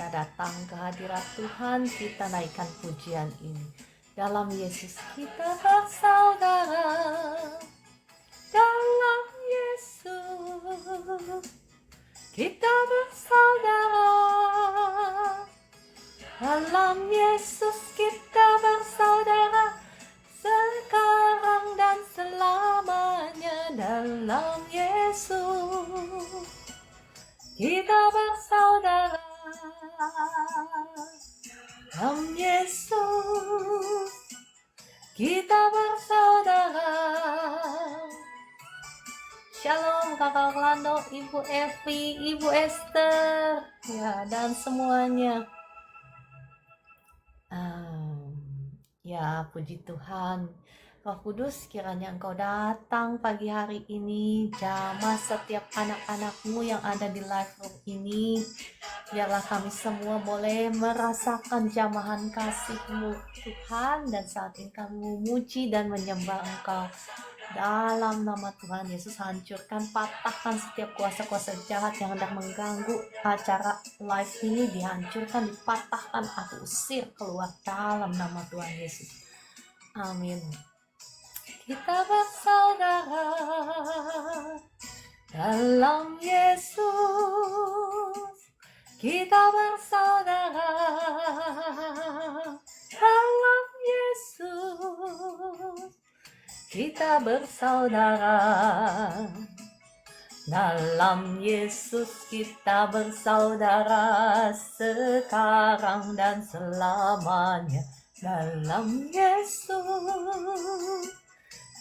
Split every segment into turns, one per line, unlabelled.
kita datang ke hadirat Tuhan, kita naikkan pujian ini. Dalam Yesus kita bersaudara, dalam Yesus kita bersaudara, dalam Yesus kita bersaudara, sekarang dan selamanya. Dalam Yesus kita bersaudara, dalam Yesus kita bersaudara. Shalom Kakak Orlando, Ibu Evi, Ibu Esther, ya, dan semuanya. Ya, puji Tuhan. Roh Kudus, kiranya Engkau datang pagi hari ini, jamah setiap anak-anakmu yang ada di live room ini. Biarlah kami semua boleh merasakan jamahan kasih-Mu Tuhan, dan saat ini kami memuji dan menyembah Engkau. Dalam nama Tuhan Yesus, hancurkan, patahkan setiap kuasa-kuasa jahat yang hendak mengganggu acara live ini. Dihancurkan, dipatahkan, aku usir keluar dalam nama Tuhan Yesus. Amin. Kita bersaudara dalam Yesus, kita bersaudara dalam Yesus, kita bersaudara dalam Yesus, kita bersaudara sekarang dan selamanya. Dalam Yesus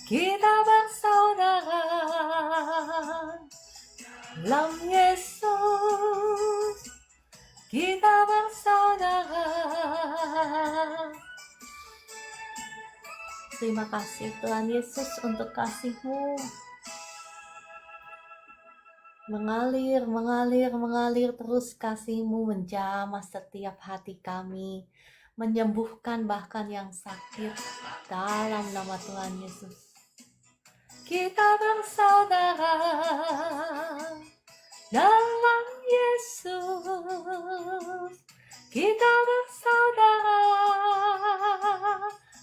kita bersaudara, dalam Yesus kita bersaudara. Terima kasih Tuhan Yesus untuk kasih-Mu. Mengalir terus kasih-Mu menjamah setiap hati kami, menyembuhkan bahkan yang sakit dalam nama Tuhan Yesus. Kita bersaudara dalam Yesus, kita bersaudara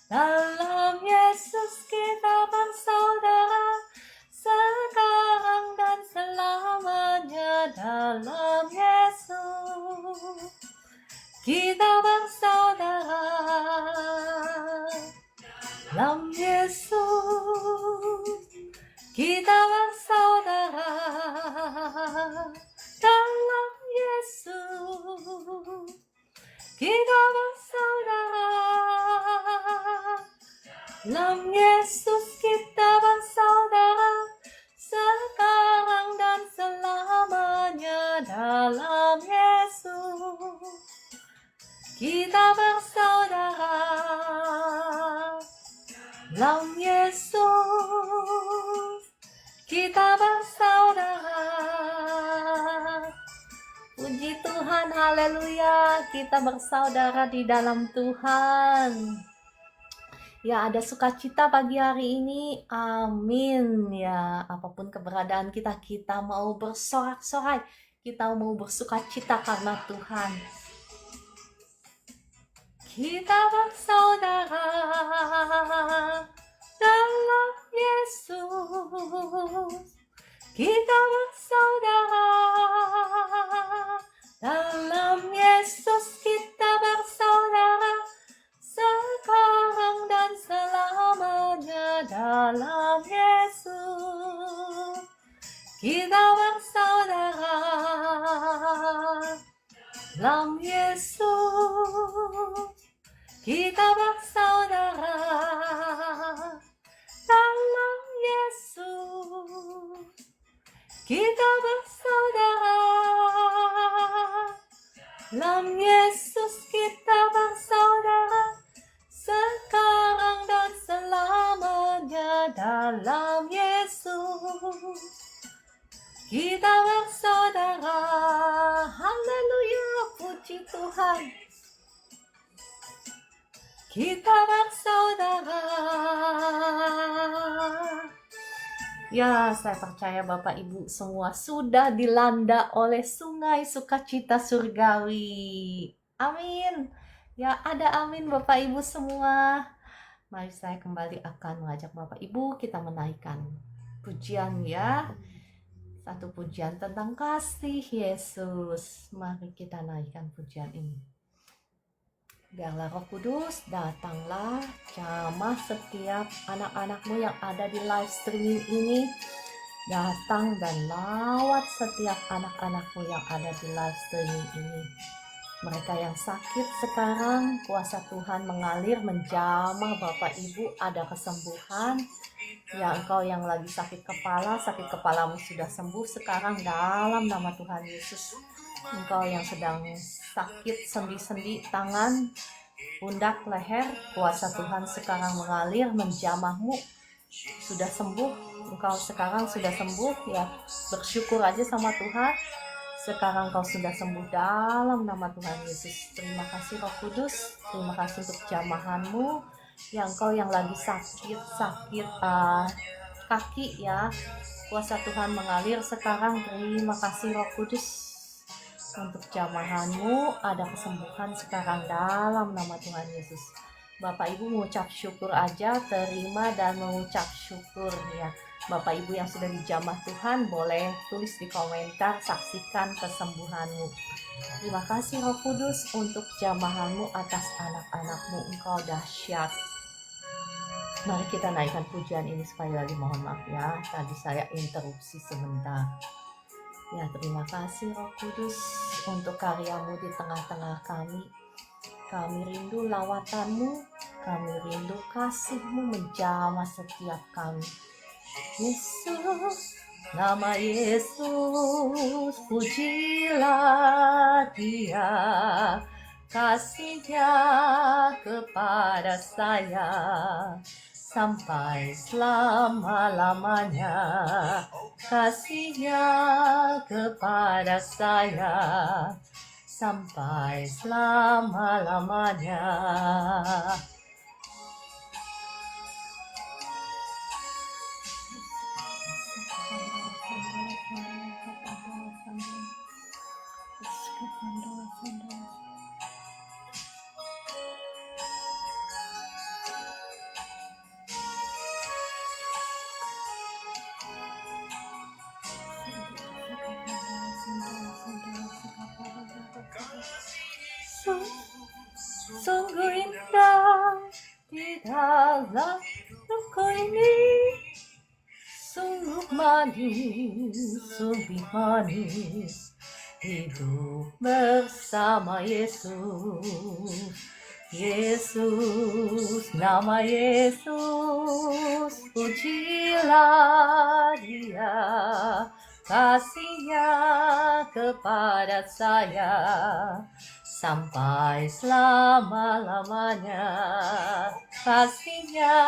dalam Yesus, kita bersaudara sekarang dan selamanya. Dalam Yesus kita bersaudara, dalam Yesus kita bersaudara, dalam Yesus kita bersaudara, dalam Yesus kita bersaudara sekarang dan selamanya. Dalam Yesus kita bersaudara, dalam Yesus kita bersaudara. Puji Tuhan, haleluya, kita bersaudara di dalam Tuhan. Ya, ada sukacita pagi hari ini, amin. Ya, apapun keberadaan kita, kita mau bersorak-sorai, kita mau bersukacita karena Tuhan. Kita bersaudara dalam Yesus, kita bersaudara dalam Yesus, kita bersaudara sekarang dan selamanya. Dalam Yesus kita bersaudara, dalam Yesus kita bersaudara, dalam Yesus kita bersaudara, dalam Yesus kita bersaudara sekarang dan selamanya. Dalam Yesus kita bersaudara, haleluya, puji Tuhan. Kita bersaudara, Ya, saya percaya Bapak Ibu semua sudah dilanda oleh sungai sukacita surgawi. Amin. Ya, ada amin Bapak Ibu semua. Mari saya kembali akan mengajak Bapak Ibu kita menaikkan pujian ya. Satu pujian tentang kasih Yesus. Mari kita naikkan pujian ini. Biarlah Roh Kudus datanglah, jamah setiap anak-anakmu yang ada di live streaming ini. Datang dan lawat setiap anak-anakmu yang ada di live streaming ini. Mereka yang sakit sekarang, kuasa Tuhan mengalir menjamah Bapak Ibu, ada kesembuhan. Ya, engkau yang lagi sakit kepalamu sudah sembuh sekarang dalam nama Tuhan Yesus. Engkau yang sedang sakit sendi-sendi tangan, pundak, leher, kuasa Tuhan sekarang mengalir menjamahmu, sudah sembuh. Engkau sekarang sudah sembuh ya, bersyukur aja sama Tuhan. Sekarang kau sudah sembuh dalam nama Tuhan Yesus. Terima kasih Roh Kudus, terima kasih untuk jamahanmu. Yang kau yang lagi sakit kaki ya, kuasa Tuhan mengalir sekarang. Terima kasih Roh Kudus untuk jamahanmu, ada kesembuhan sekarang dalam nama Tuhan Yesus. Bapak Ibu mengucap syukur aja, terima dan mengucap syukur ya. Bapak Ibu yang sudah dijamah Tuhan boleh tulis di komentar, saksikan kesembuhanmu. Terima kasih Roh Kudus untuk jamahanmu atas anak-anakmu, engkau dahsyat. Mari kita naikkan pujian ini sekali lagi, mohon maaf ya, tadi saya interupsi sebentar. Ya, terima kasih Roh Kudus untuk karyamu di tengah-tengah kami. Kami rindu lawatanmu, kami rindu kasihmu menjamah setiap kami. Yesus, nama Yesus, pujilah Dia, kasihnya kepada saya sampai selama-lamanya, kasihnya kepada saya sampai selama-lamanya. Sungguh indah di dalam hidupku ini, sungguh manis hidup bersama Yesus. Yesus, nama Yesus, pujilah Dia, kasihnya kepada saya sampai selama-lamanya, kasihnya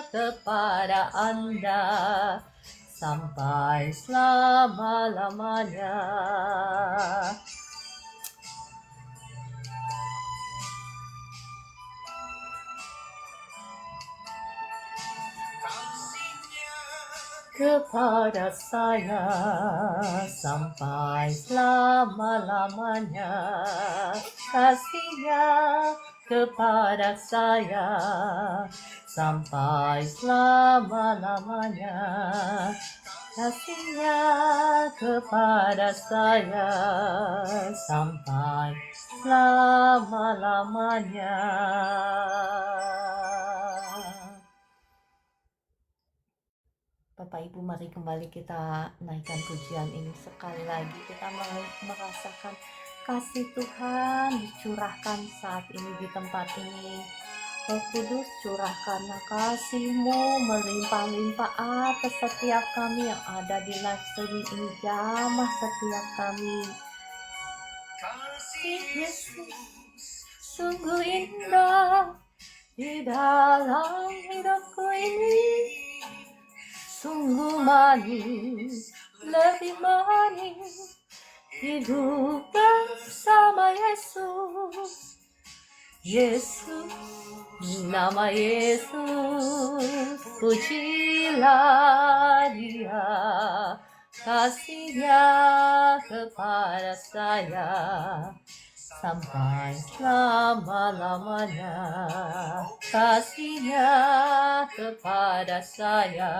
kepada Anda sampai selama-lamanya. Kepada saya sampai selama-lamanya, kasihnya kepada saya sampai selama-lamanya, kasihnya kepada saya sampai selama-lamanya. Bapak Ibu, mari kembali kita naikkan pujian ini sekali lagi. Kita merasakan kasih Tuhan dicurahkan saat ini di tempat ini. Roh Kudus, curahkanlah kasih-Mu melimpah-limpah atas setiap kami yang ada di live streaming ini. Jamah setiap kami. Kasih Yesus sungguh indah di dalam hidupku ini, sungguh manis, lebih manis hidup bersama Yesus. Yesus, nama Yesus, pujilah Dia, kasih-Nya kepada saya sampai selama-lamanya. Kasih-Nya kepada saya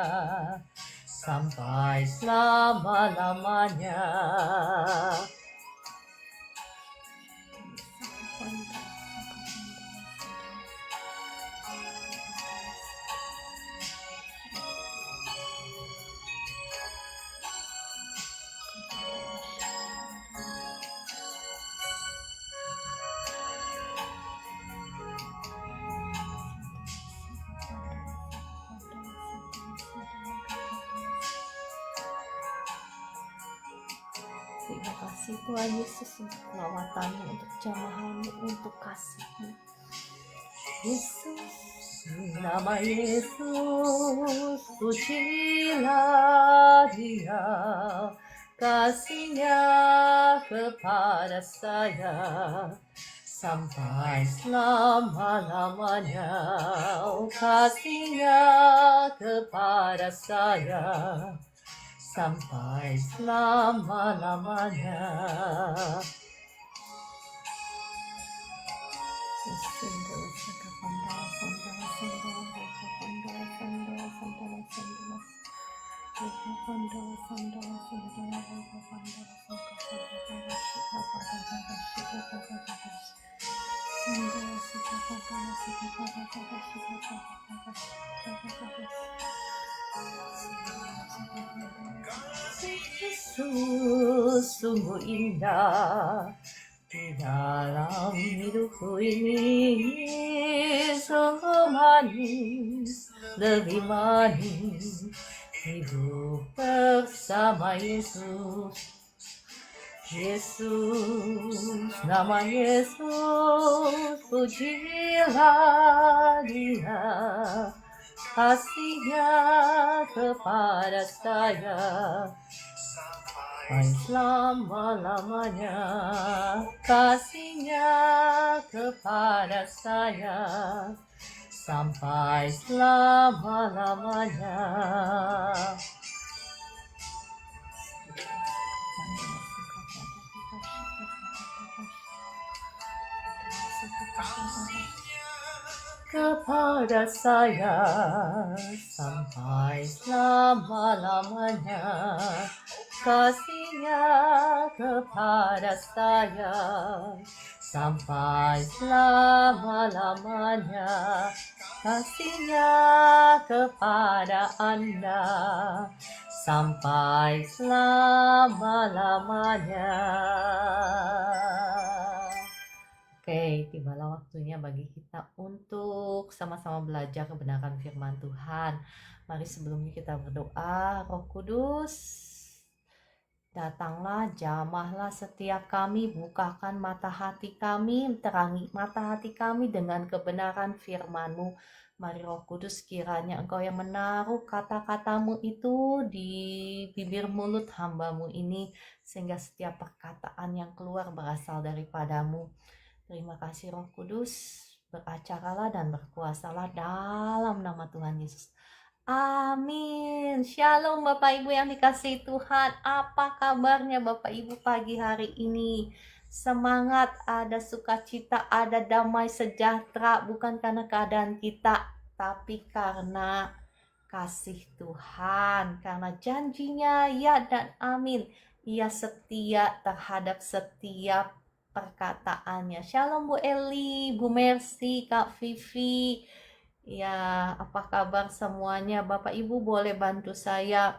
sampai selama-lamanya. Terima kasih Tuhan Yesus untuk lawatanmu, untuk jamahanmu, untuk kasih-Mu. Yesus, nama Yesus, pujilah Dia, kasih-Nya kepada saya sampai selama-lamanya. Oh, kasih-Nya kepada saya sampai selama-lamanya. Yesus sungguh indah di dalam hidupku ini, sungguh manis, lebih manis hidup bersama Yesus. Yesus, nama Yesus, pujilah Dia, kasih-Nya kepada saya sampai selama-lamanya. Kasih-Nya kepada saya sampai selama-lamanya. Kepada saya sampai selama-lamanya. Kasih-Nya kepada saya sampai selama-lamanya. Kasih-Nya kepada Anda sampai selama-lamanya. Oke, tibalah waktunya bagi kita untuk sama-sama belajar kebenaran firman Tuhan. Mari sebelumnya kita berdoa. Roh Kudus, datanglah, jamahlah setiap kami, bukakan mata hati kami, terangi mata hati kami dengan kebenaran firman-Mu. Mari Roh Kudus, kiranya Engkau yang menaruh kata-katamu itu di bibir mulut hamba-Mu ini, sehingga setiap perkataan yang keluar berasal daripadamu. Terima kasih Roh Kudus, beracaralah dan berkuasalah dalam nama Tuhan Yesus. Amin. Shalom Bapak Ibu yang dikasihi Tuhan. Apa kabarnya Bapak Ibu pagi hari ini? Semangat, ada sukacita, ada damai sejahtera, bukan karena keadaan kita, tapi karena kasih Tuhan, karena janjinya ya dan amin. Ia setia terhadap setiap perkataannya. Shalom Bu Eli, Bu Mercy, Kak Vivi. Ya, apa kabar semuanya? Bapak Ibu boleh bantu saya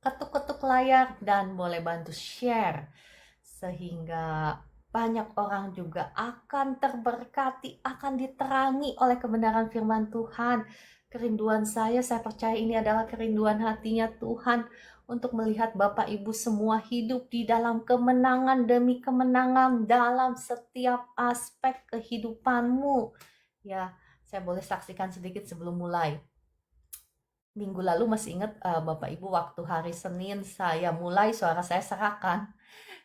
ketuk-ketuk layar dan boleh bantu share sehingga banyak orang juga akan terberkati, akan diterangi oleh kebenaran firman Tuhan. Kerinduan saya percaya ini adalah kerinduan hatinya Tuhan untuk melihat Bapak Ibu semua hidup di dalam kemenangan demi kemenangan dalam setiap aspek kehidupanmu. Ya, saya boleh saksikan sedikit sebelum mulai. Minggu lalu masih ingat Bapak Ibu, waktu hari Senin saya mulai, suara saya serakan.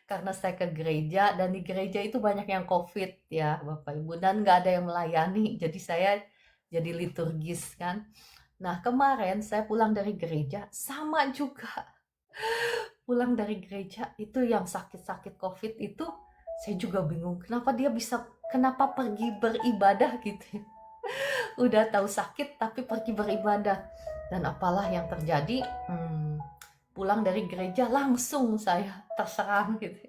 karena saya ke gereja dan di gereja itu banyak yang COVID ya Bapak Ibu, dan nggak ada yang melayani, jadi saya jadi liturgis kan. Nah kemarin saya pulang dari gereja sama juga, pulang dari gereja itu yang sakit-sakit COVID itu saya juga bingung kenapa pergi beribadah gitu ya. Udah tahu sakit tapi pergi beribadah, dan apalah yang terjadi, pulang dari gereja langsung saya terserang gitu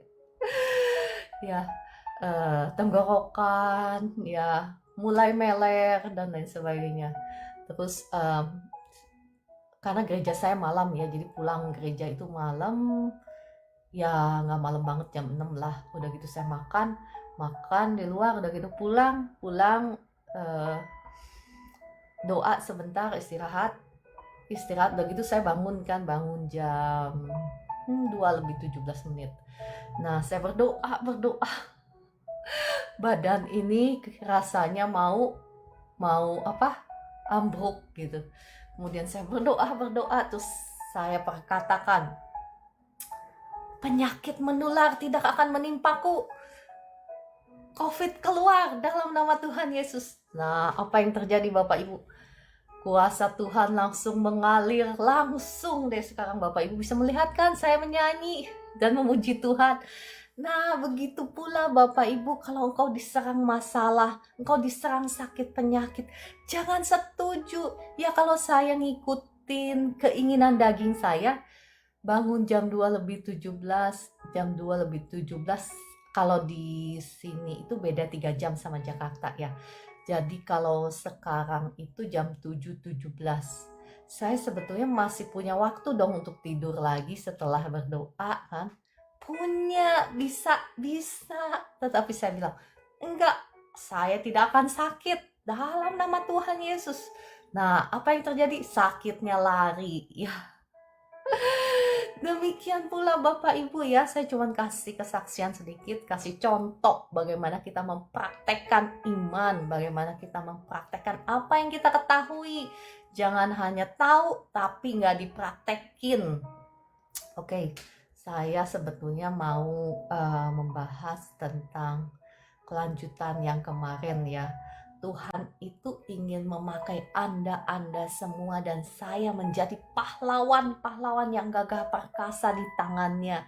ya, tenggorokan ya, mulai meler dan lain sebagainya. Terus karena gereja saya malam ya, jadi pulang gereja itu malam ya, nggak malam banget, jam 6 lah. Udah gitu saya makan di luar, udah gitu pulang eh, doa sebentar, istirahat udah gitu saya bangun jam 2 lebih 17 menit. Nah saya berdoa, badan ini rasanya mau ambruk gitu. Kemudian saya berdoa, terus saya perkatakan, penyakit menular tidak akan menimpaku, COVID keluar dalam nama Tuhan Yesus. Nah apa yang terjadi Bapak Ibu? Kuasa Tuhan langsung mengalir, langsung deh. Sekarang Bapak Ibu bisa melihat kan saya menyanyi dan memuji Tuhan. Nah begitu pula Bapak Ibu, kalau engkau diserang masalah, engkau diserang sakit penyakit, jangan setuju. Ya kalau saya ngikutin keinginan daging saya, bangun jam 2 lebih 17, jam 2 lebih 17, kalau di sini itu beda 3 jam sama Jakarta ya. Jadi kalau sekarang itu jam 7.17. Saya sebetulnya masih punya waktu dong untuk tidur lagi setelah berdoa kan. Punya, bisa. Tetapi saya bilang, enggak, saya tidak akan sakit dalam nama Tuhan Yesus. Nah, apa yang terjadi? Sakitnya lari. Ya, demikian pula Bapak Ibu ya, saya cuma kasih kesaksian sedikit, kasih contoh bagaimana kita mempraktekkan iman, bagaimana kita mempraktekkan apa yang kita ketahui. Jangan hanya tahu tapi nggak dipraktekin. Oke, saya sebetulnya mau membahas tentang kelanjutan yang kemarin ya. Tuhan itu ingin memakai Anda semua dan saya menjadi pahlawan yang gagah perkasa di tangannya.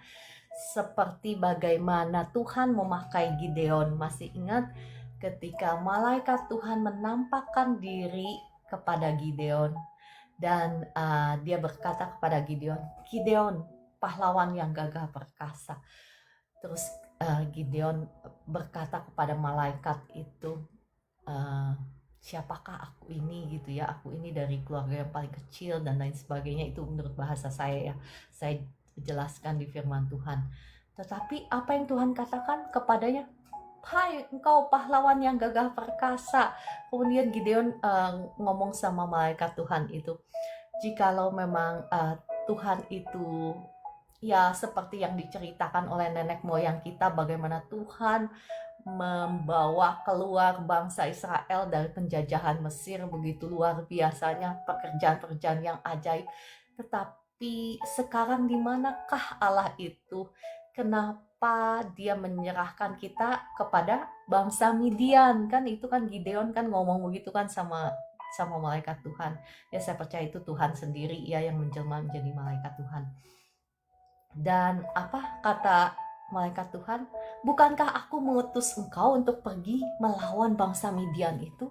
Seperti bagaimana Tuhan memakai Gideon. Masih ingat ketika malaikat Tuhan menampakkan diri kepada Gideon dan dia berkata kepada Gideon, pahlawan yang gagah perkasa. Terus Gideon berkata kepada malaikat itu, siapakah aku ini gitu ya, aku ini dari keluarga yang paling kecil dan lain sebagainya. Itu menurut bahasa saya ya, saya jelaskan di firman Tuhan. Tetapi apa yang Tuhan katakan kepadanya? Hai engkau pahlawan yang gagah perkasa. Kemudian Gideon ngomong sama malaikat Tuhan itu, jikalau memang Tuhan itu ya seperti yang diceritakan oleh nenek moyang kita, bagaimana Tuhan membawa keluar bangsa Israel dari penjajahan Mesir, begitu luar biasanya pekerjaan-pekerjaan yang ajaib. Tetapi sekarang di manakah Allah itu? Kenapa dia menyerahkan kita kepada bangsa Midian? Kan itu kan Gideon kan ngomong begitu kan sama malaikat Tuhan. Ya saya percaya itu Tuhan sendiri ya yang menjelma menjadi malaikat Tuhan. Dan apa kata malaikat Tuhan? Bukankah aku mengutus engkau untuk pergi melawan bangsa Midian itu?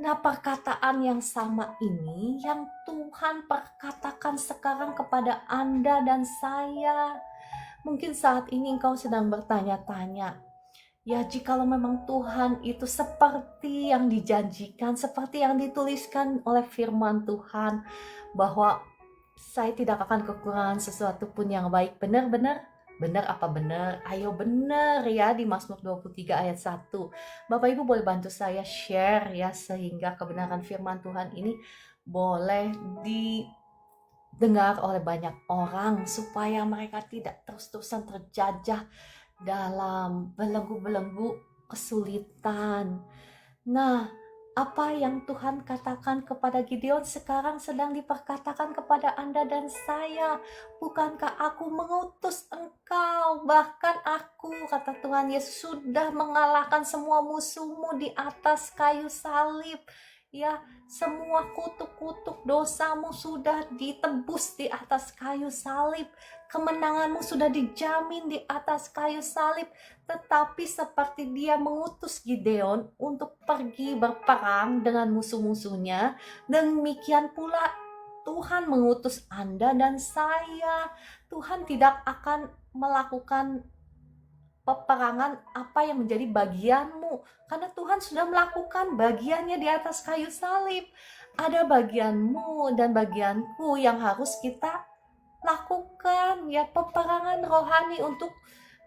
Nah perkataan yang sama ini yang Tuhan perkatakan sekarang kepada Anda dan saya. Mungkin saat ini engkau sedang bertanya-tanya, ya jikalau memang Tuhan itu seperti yang dijanjikan, seperti yang dituliskan oleh firman Tuhan, bahwa saya tidak akan kekurangan sesuatu pun yang baik. Benar apa benar? Ayo benar ya, di Mazmur 23 ayat 1. Bapak Ibu boleh bantu saya share ya, sehingga kebenaran firman Tuhan ini boleh didengar oleh banyak orang, supaya mereka tidak terus-terusan terjajah dalam belenggu-belenggu kesulitan. Nah Apa yang Tuhan katakan kepada Gideon sekarang sedang diperkatakan kepada Anda dan saya. Bukankah aku mengutus engkau? Bahkan aku, kata Tuhan Yesus, sudah mengalahkan semua musuhmu di atas kayu salib. Ya, semua kutuk-kutuk dosamu sudah ditebus di atas kayu salib. Kemenanganmu sudah dijamin di atas kayu salib. Tetapi seperti dia mengutus Gideon untuk pergi berperang dengan musuh-musuhnya, demikian pula Tuhan mengutus Anda dan saya. Tuhan tidak akan melakukan peperangan apa yang menjadi bagianmu, karena Tuhan sudah melakukan bagiannya di atas kayu salib. Ada bagianmu dan bagianku yang harus kita lakukan, ya, peperangan rohani untuk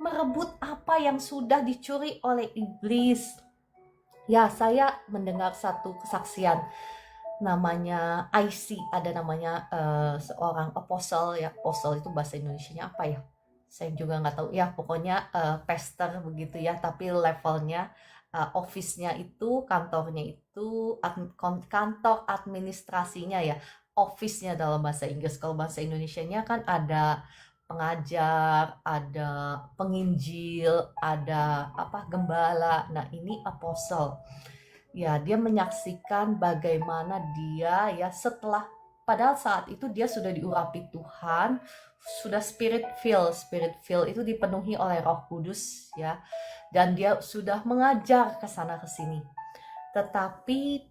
merebut apa yang sudah dicuri oleh iblis. Ya, saya mendengar satu kesaksian, namanya IC, ada namanya seorang apostle, ya. Apostle itu bahasa Indonesianya apa ya, saya juga nggak tahu ya. Pokoknya pastor begitu ya, tapi levelnya office-nya itu, kantornya itu kantor administrasinya ya, office-nya dalam bahasa Inggris. Kalau bahasa Indonesianya kan ada pengajar, ada penginjil, ada apa, gembala. Nah, ini apostle. Ya, dia menyaksikan bagaimana dia, ya, setelah, padahal saat itu dia sudah diurapi Tuhan, sudah spirit filled itu dipenuhi oleh Roh Kudus, ya, dan dia sudah mengajar ke sana ke sini. Tetapi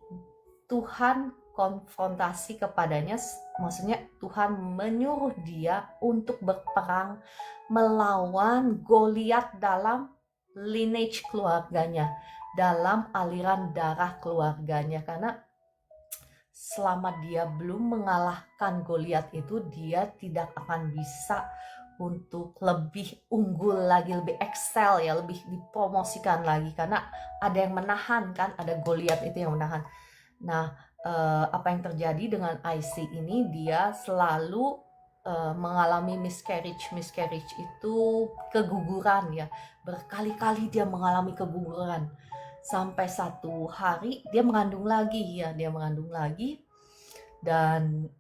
Tuhan konfrontasi kepadanya, maksudnya Tuhan menyuruh dia untuk berperang melawan Goliat dalam lineage keluarganya, dalam aliran darah keluarganya, karena selama dia belum mengalahkan Goliat itu, dia tidak akan bisa untuk lebih unggul lagi, lebih excel, ya, lebih dipromosikan lagi, karena ada yang menahan kan, ada Goliat itu yang menahan. Nah, apa yang terjadi dengan IC ini, dia selalu mengalami miscarriage itu keguguran, ya, berkali-kali dia mengalami keguguran, sampai satu hari dia mengandung lagi, ya, dan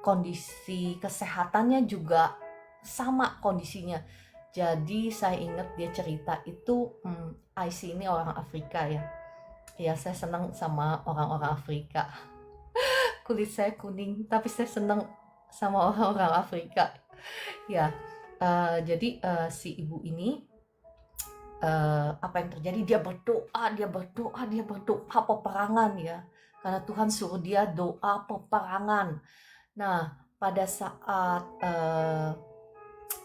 kondisi kesehatannya juga sama kondisinya. Jadi saya ingat dia cerita itu, IC ini orang Afrika, ya. Ya, saya senang sama orang-orang Afrika. Kulit saya kuning, tapi saya senang sama orang-orang Afrika. Ya, jadi si ibu ini, apa yang terjadi? Dia berdoa peperangan, ya. Karena Tuhan suruh dia doa peperangan. Nah, pada saat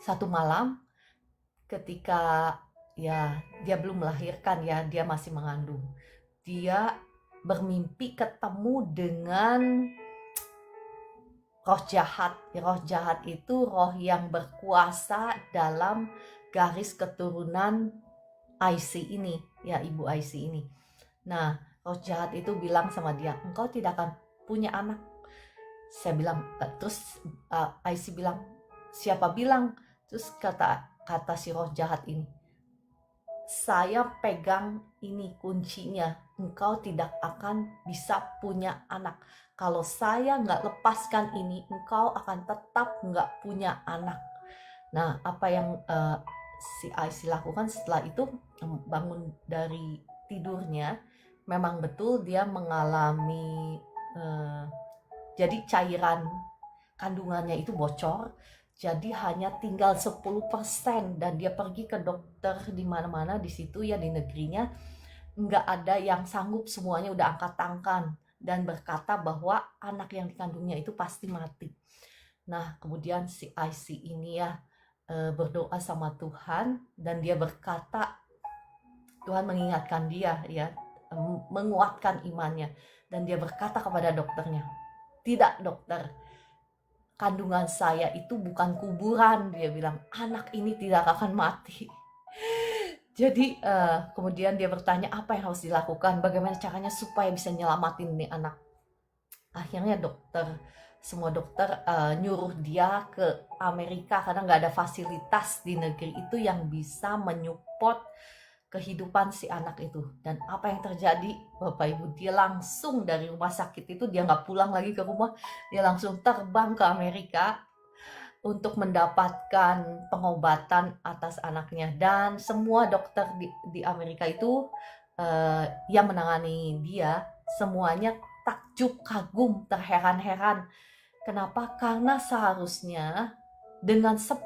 satu malam, ketika, ya, dia belum melahirkan, ya, dia masih mengandung, dia bermimpi ketemu dengan roh jahat. Roh jahat itu roh yang berkuasa dalam garis keturunan IC ini, ya, ibu IC ini. Nah, roh jahat itu bilang sama dia, engkau tidak akan punya anak. Saya bilang, terus IC bilang, siapa bilang? Terus kata si roh jahat ini, saya pegang ini kuncinya, engkau tidak akan bisa punya anak. Kalau saya nggak lepaskan ini, engkau akan tetap nggak punya anak. Nah, apa yang si IC lakukan setelah itu, bangun dari tidurnya, memang betul dia mengalami, jadi cairan kandungannya itu bocor, jadi hanya tinggal 10%, dan dia pergi ke dokter di mana-mana di situ, ya, di negerinya, nggak ada yang sanggup, semuanya udah angkat tangan dan berkata bahwa anak yang dikandungnya itu pasti mati. Nah, kemudian si IC ini, ya, berdoa sama Tuhan, dan dia berkata, Tuhan mengingatkan dia, ya, menguatkan imannya, dan dia berkata kepada dokternya, tidak dokter, kandungan saya itu bukan kuburan. Dia bilang, anak ini tidak akan mati. Jadi kemudian dia bertanya apa yang harus dilakukan, bagaimana caranya supaya bisa nyelamatin nih anak. Akhirnya semua dokter nyuruh dia ke Amerika, karena nggak ada fasilitas di negeri itu yang bisa menyupport kehidupan si anak itu. Dan apa yang terjadi, Bapak Ibu, dia langsung dari rumah sakit itu, dia nggak pulang lagi ke rumah, dia langsung terbang ke Amerika untuk mendapatkan pengobatan atas anaknya. Dan semua dokter di Amerika itu yang menangani dia, semuanya takjub, kagum, terheran-heran. Kenapa? Karena seharusnya dengan 10%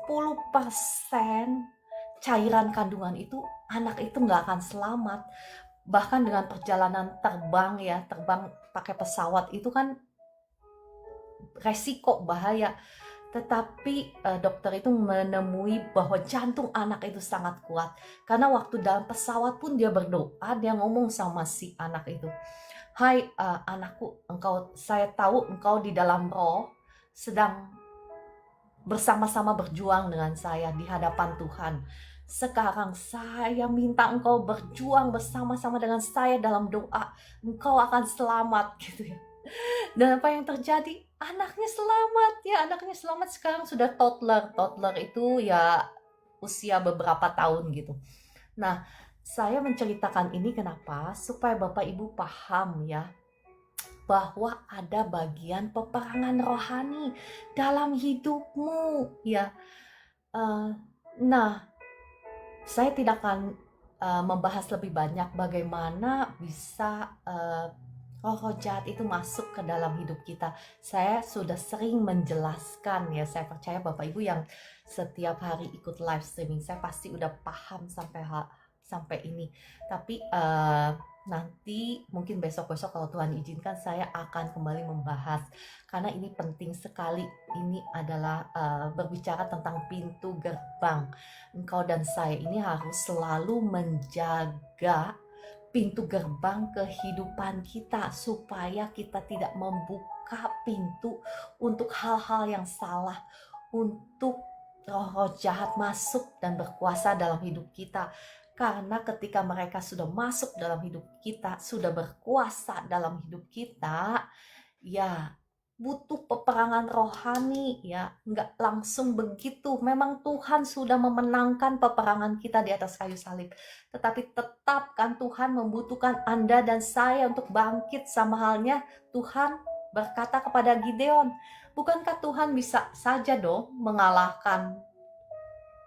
cairan kandungan itu, anak itu nggak akan selamat. Bahkan dengan perjalanan terbang ya, terbang pakai pesawat itu kan resiko, bahaya. Tetapi dokter itu menemui bahwa jantung anak itu sangat kuat. Karena waktu dalam pesawat pun dia berdoa, dia ngomong sama si anak itu, "Hai anakku, saya tahu engkau di dalam roh sedang bersama-sama berjuang dengan saya di hadapan Tuhan. Sekarang saya minta engkau berjuang bersama-sama dengan saya dalam doa. Engkau akan selamat," gitu ya. Dan apa yang terjadi? Anaknya selamat ya, anaknya selamat, sekarang sudah toddler. Toddler itu ya usia beberapa tahun gitu. Nah, saya menceritakan ini kenapa? Supaya Bapak Ibu paham ya, bahwa ada bagian peperangan rohani dalam hidupmu ya. Nah, saya tidak akan membahas lebih banyak bagaimana bisa roh jahat itu masuk ke dalam hidup kita. Saya sudah sering menjelaskan ya, saya percaya Bapak Ibu yang setiap hari ikut live streaming, saya pasti udah paham sampai ini. Tapi nanti mungkin besok-besok kalau Tuhan izinkan, saya akan kembali membahas. Karena ini penting sekali, ini adalah berbicara tentang pintu gerbang. Engkau dan saya ini harus selalu menjaga pintu gerbang kehidupan kita, supaya kita tidak membuka pintu untuk hal-hal yang salah, untuk roh-roh jahat masuk dan berkuasa dalam hidup kita. Karena ketika mereka sudah masuk dalam hidup kita, sudah berkuasa dalam hidup kita, ya butuh peperangan rohani ya, nggak langsung begitu. Memang Tuhan sudah memenangkan peperangan kita di atas kayu salib, tetapi tetap kan Tuhan membutuhkan Anda dan saya untuk bangkit. Sama halnya Tuhan berkata kepada Gideon, bukankah Tuhan bisa saja dong mengalahkan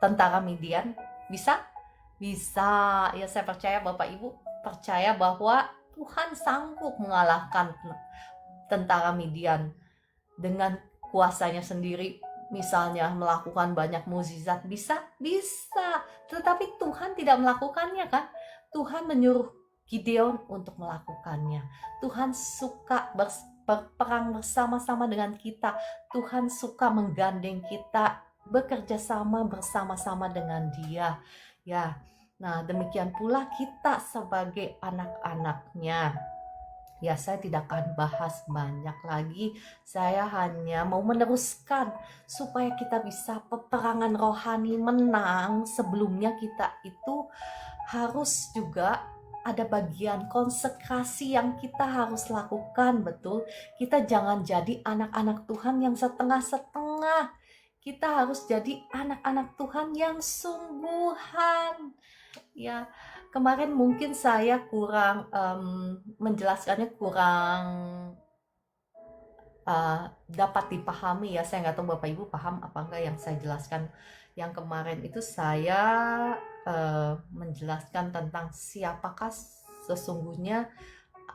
tentara Midian? Bisa? Bisa. Ya, saya percaya Bapak Ibu percaya bahwa Tuhan sanggup mengalahkan tentara Midian dengan kuasanya sendiri, misalnya melakukan banyak mukjizat. Bisa, tetapi Tuhan tidak melakukannya kan. Tuhan menyuruh Gideon untuk melakukannya. Tuhan suka berperang bersama-sama dengan kita. Tuhan suka menggandeng kita, bekerja sama bersama-sama dengan Dia ya. Nah, demikian pula kita sebagai anak-anaknya. Ya, saya tidak akan bahas banyak lagi. Saya hanya mau meneruskan supaya kita bisa peperangan rohani menang. Sebelumnya kita itu harus juga ada bagian konsekrasi yang kita harus lakukan, betul. Kita jangan jadi anak-anak Tuhan yang setengah-setengah. Kita harus jadi anak-anak Tuhan yang sungguhan. Ya, kemarin mungkin saya kurang menjelaskannya, kurang dapat dipahami ya. Saya nggak tahu Bapak Ibu paham apa enggak yang saya jelaskan. Yang kemarin itu saya menjelaskan tentang siapakah sesungguhnya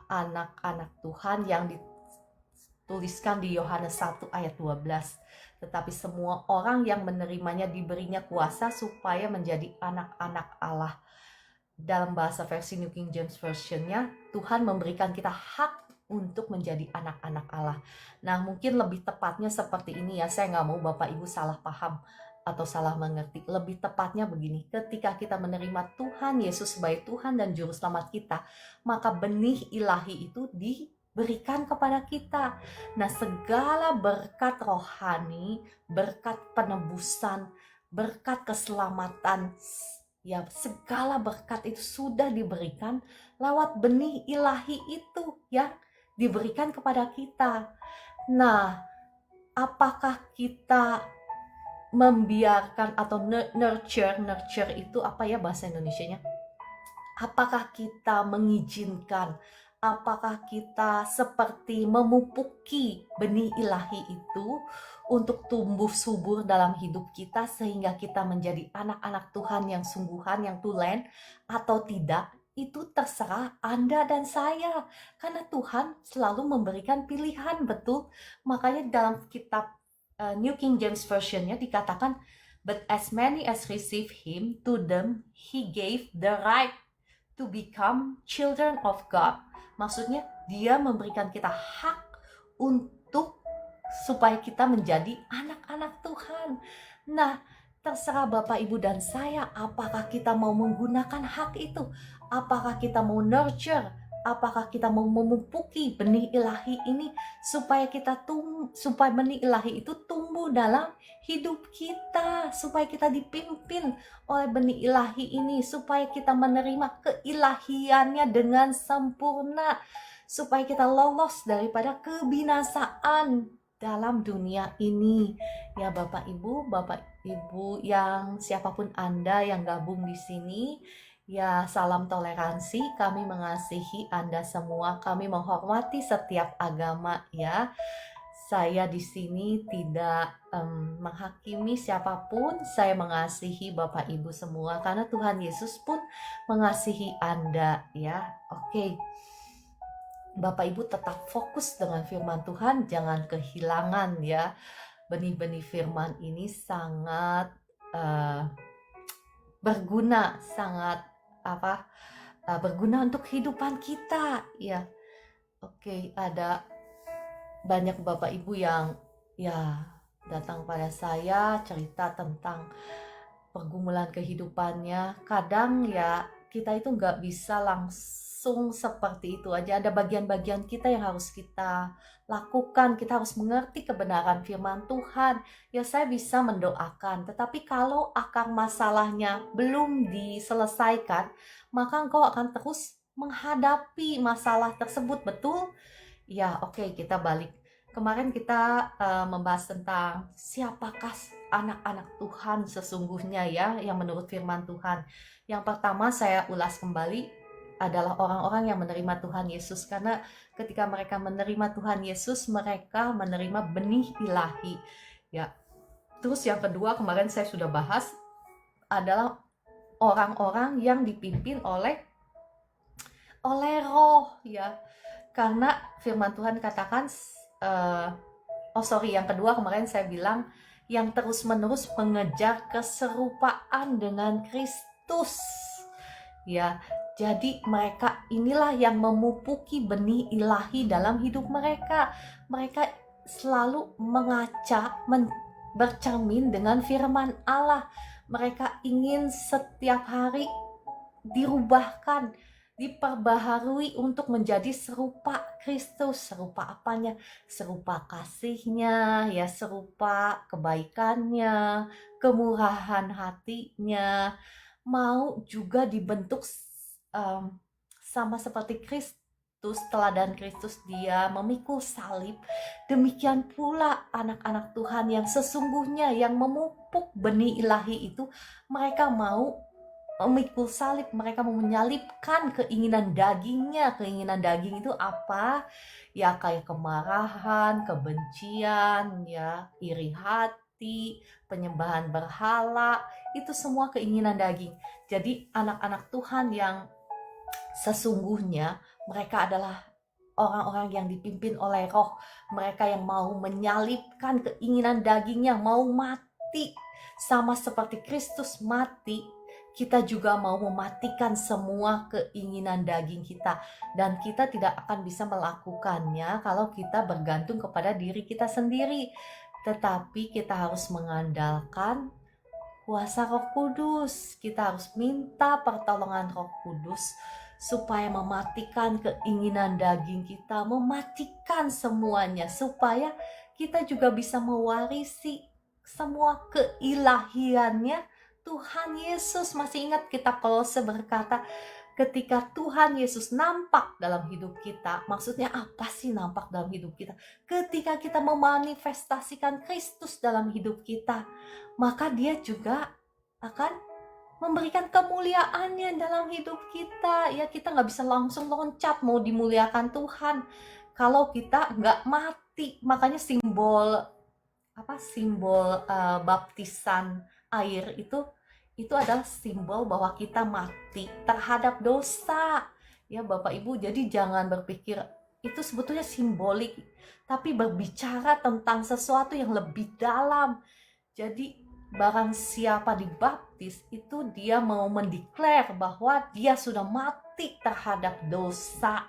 anak-anak Tuhan yang dituliskan di Yohanes 1 ayat 12. Tetapi semua orang yang menerimanya diberinya kuasa supaya menjadi anak-anak Allah. Dalam bahasa versi New King James Version-nya, Tuhan memberikan kita hak untuk menjadi anak-anak Allah. Nah, mungkin lebih tepatnya seperti ini ya. Saya nggak mau Bapak Ibu salah paham atau salah mengerti. Lebih tepatnya begini, ketika kita menerima Tuhan Yesus sebagai Tuhan dan Juru Selamat kita, maka benih ilahi itu diberikan kepada kita. Nah, segala berkat rohani, berkat penebusan, berkat keselamatan, ya, segala berkat itu sudah diberikan lewat benih ilahi itu yang diberikan kepada kita. Nah, apakah kita membiarkan atau nurture itu apa ya bahasa Indonesianya? Apakah kita mengizinkan? Apakah kita seperti memupuki benih ilahi itu untuk tumbuh subur dalam hidup kita sehingga kita menjadi anak-anak Tuhan yang sungguhan, yang tulen, atau tidak? Itu terserah Anda dan saya. Karena Tuhan selalu memberikan pilihan, betul? Makanya dalam kitab New King James Version-nya dikatakan, "But as many as receive him, to them he gave the right to become children of God." Maksudnya dia memberikan kita hak untuk supaya kita menjadi anak-anak Tuhan. Nah, terserah Bapak, Ibu, dan saya apakah kita mau menggunakan hak itu. Apakah kita mau nurture, apakah kita mau memupuki benih ilahi ini supaya supaya benih ilahi itu tumbuh dalam hidup kita, supaya kita dipimpin oleh benih ilahi ini, supaya kita menerima keilahiannya dengan sempurna, supaya kita lolos daripada kebinasaan dalam dunia ini. Ya Bapak Ibu yang siapapun Anda yang gabung di sini, ya salam toleransi, kami mengasihi Anda semua, kami menghormati setiap agama ya. Saya di sini tidak menghakimi siapapun, saya mengasihi Bapak Ibu semua karena Tuhan Yesus pun mengasihi Anda ya. Oke. Bapak Ibu tetap fokus dengan firman Tuhan, jangan kehilangan ya. Benih-benih firman ini sangat berguna, sangat berguna untuk kehidupan kita ya. Oke, ada banyak Bapak Ibu yang ya datang pada saya cerita tentang pergumulan kehidupannya. Kadang ya kita itu nggak bisa langsung seperti itu aja. Ada bagian-bagian kita yang harus kita lakukan. Kita harus mengerti kebenaran firman Tuhan. Ya saya bisa mendoakan, tetapi kalau akar masalahnya belum diselesaikan, maka engkau akan terus menghadapi masalah tersebut, betul? Ya, oke, kita balik. Kemarin kita membahas tentang siapakah anak-anak Tuhan sesungguhnya ya, yang menurut firman Tuhan. Yang pertama saya ulas kembali adalah orang-orang yang menerima Tuhan Yesus, karena ketika mereka menerima Tuhan Yesus, mereka menerima benih ilahi. Ya. Terus yang kedua kemarin saya sudah bahas adalah orang-orang yang dipimpin oleh Roh ya. Karena firman Tuhan katakan yang kedua kemarin saya bilang yang terus-menerus mengejar keserupaan dengan Kristus. Ya, jadi mereka inilah yang memupuki benih ilahi dalam hidup mereka. Mereka selalu bercermin dengan firman Allah. Mereka ingin setiap hari dirubahkan, diperbaharui untuk menjadi serupa Kristus. Serupa apanya? Serupa kasihnya, ya serupa kebaikannya, kemurahan hatinya. Mau juga dibentuk sama seperti Kristus, teladan Kristus, dia memikul salib. Demikian pula anak-anak Tuhan yang sesungguhnya yang memupuk benih ilahi itu, mereka mau memikul salib, mereka mau menyalibkan keinginan dagingnya. Keinginan daging itu apa? Ya kayak kemarahan, kebencian, ya iri hati, penyembahan berhala, itu semua keinginan daging. Jadi anak-anak Tuhan yang sesungguhnya mereka adalah orang-orang yang dipimpin oleh Roh. Mereka yang mau menyalibkan keinginan dagingnya, mau mati sama seperti Kristus mati. Kita juga mau mematikan semua keinginan daging kita, dan kita tidak akan bisa melakukannya kalau kita bergantung kepada diri kita sendiri. Tetapi kita harus mengandalkan kuasa Roh Kudus. Kita harus minta pertolongan Roh Kudus supaya mematikan keinginan daging kita, mematikan semuanya, supaya kita juga bisa mewarisi semua keilahiannya Tuhan Yesus. Masih ingat kitab Kolose berkata, ketika Tuhan Yesus nampak dalam hidup kita, maksudnya apa sih nampak dalam hidup kita? Ketika kita memanifestasikan Kristus dalam hidup kita, maka dia juga akan memberikan kemuliaannya dalam hidup kita. Ya, kita nggak bisa langsung loncat mau dimuliakan Tuhan kalau kita nggak mati. Makanya simbol baptisan air itu adalah simbol bahwa kita mati terhadap dosa. Ya Bapak Ibu, jadi jangan berpikir itu sebetulnya simbolik, tapi berbicara tentang sesuatu yang lebih dalam. Jadi barang siapa dibaptis itu dia mau mendeklar bahwa dia sudah mati terhadap dosa.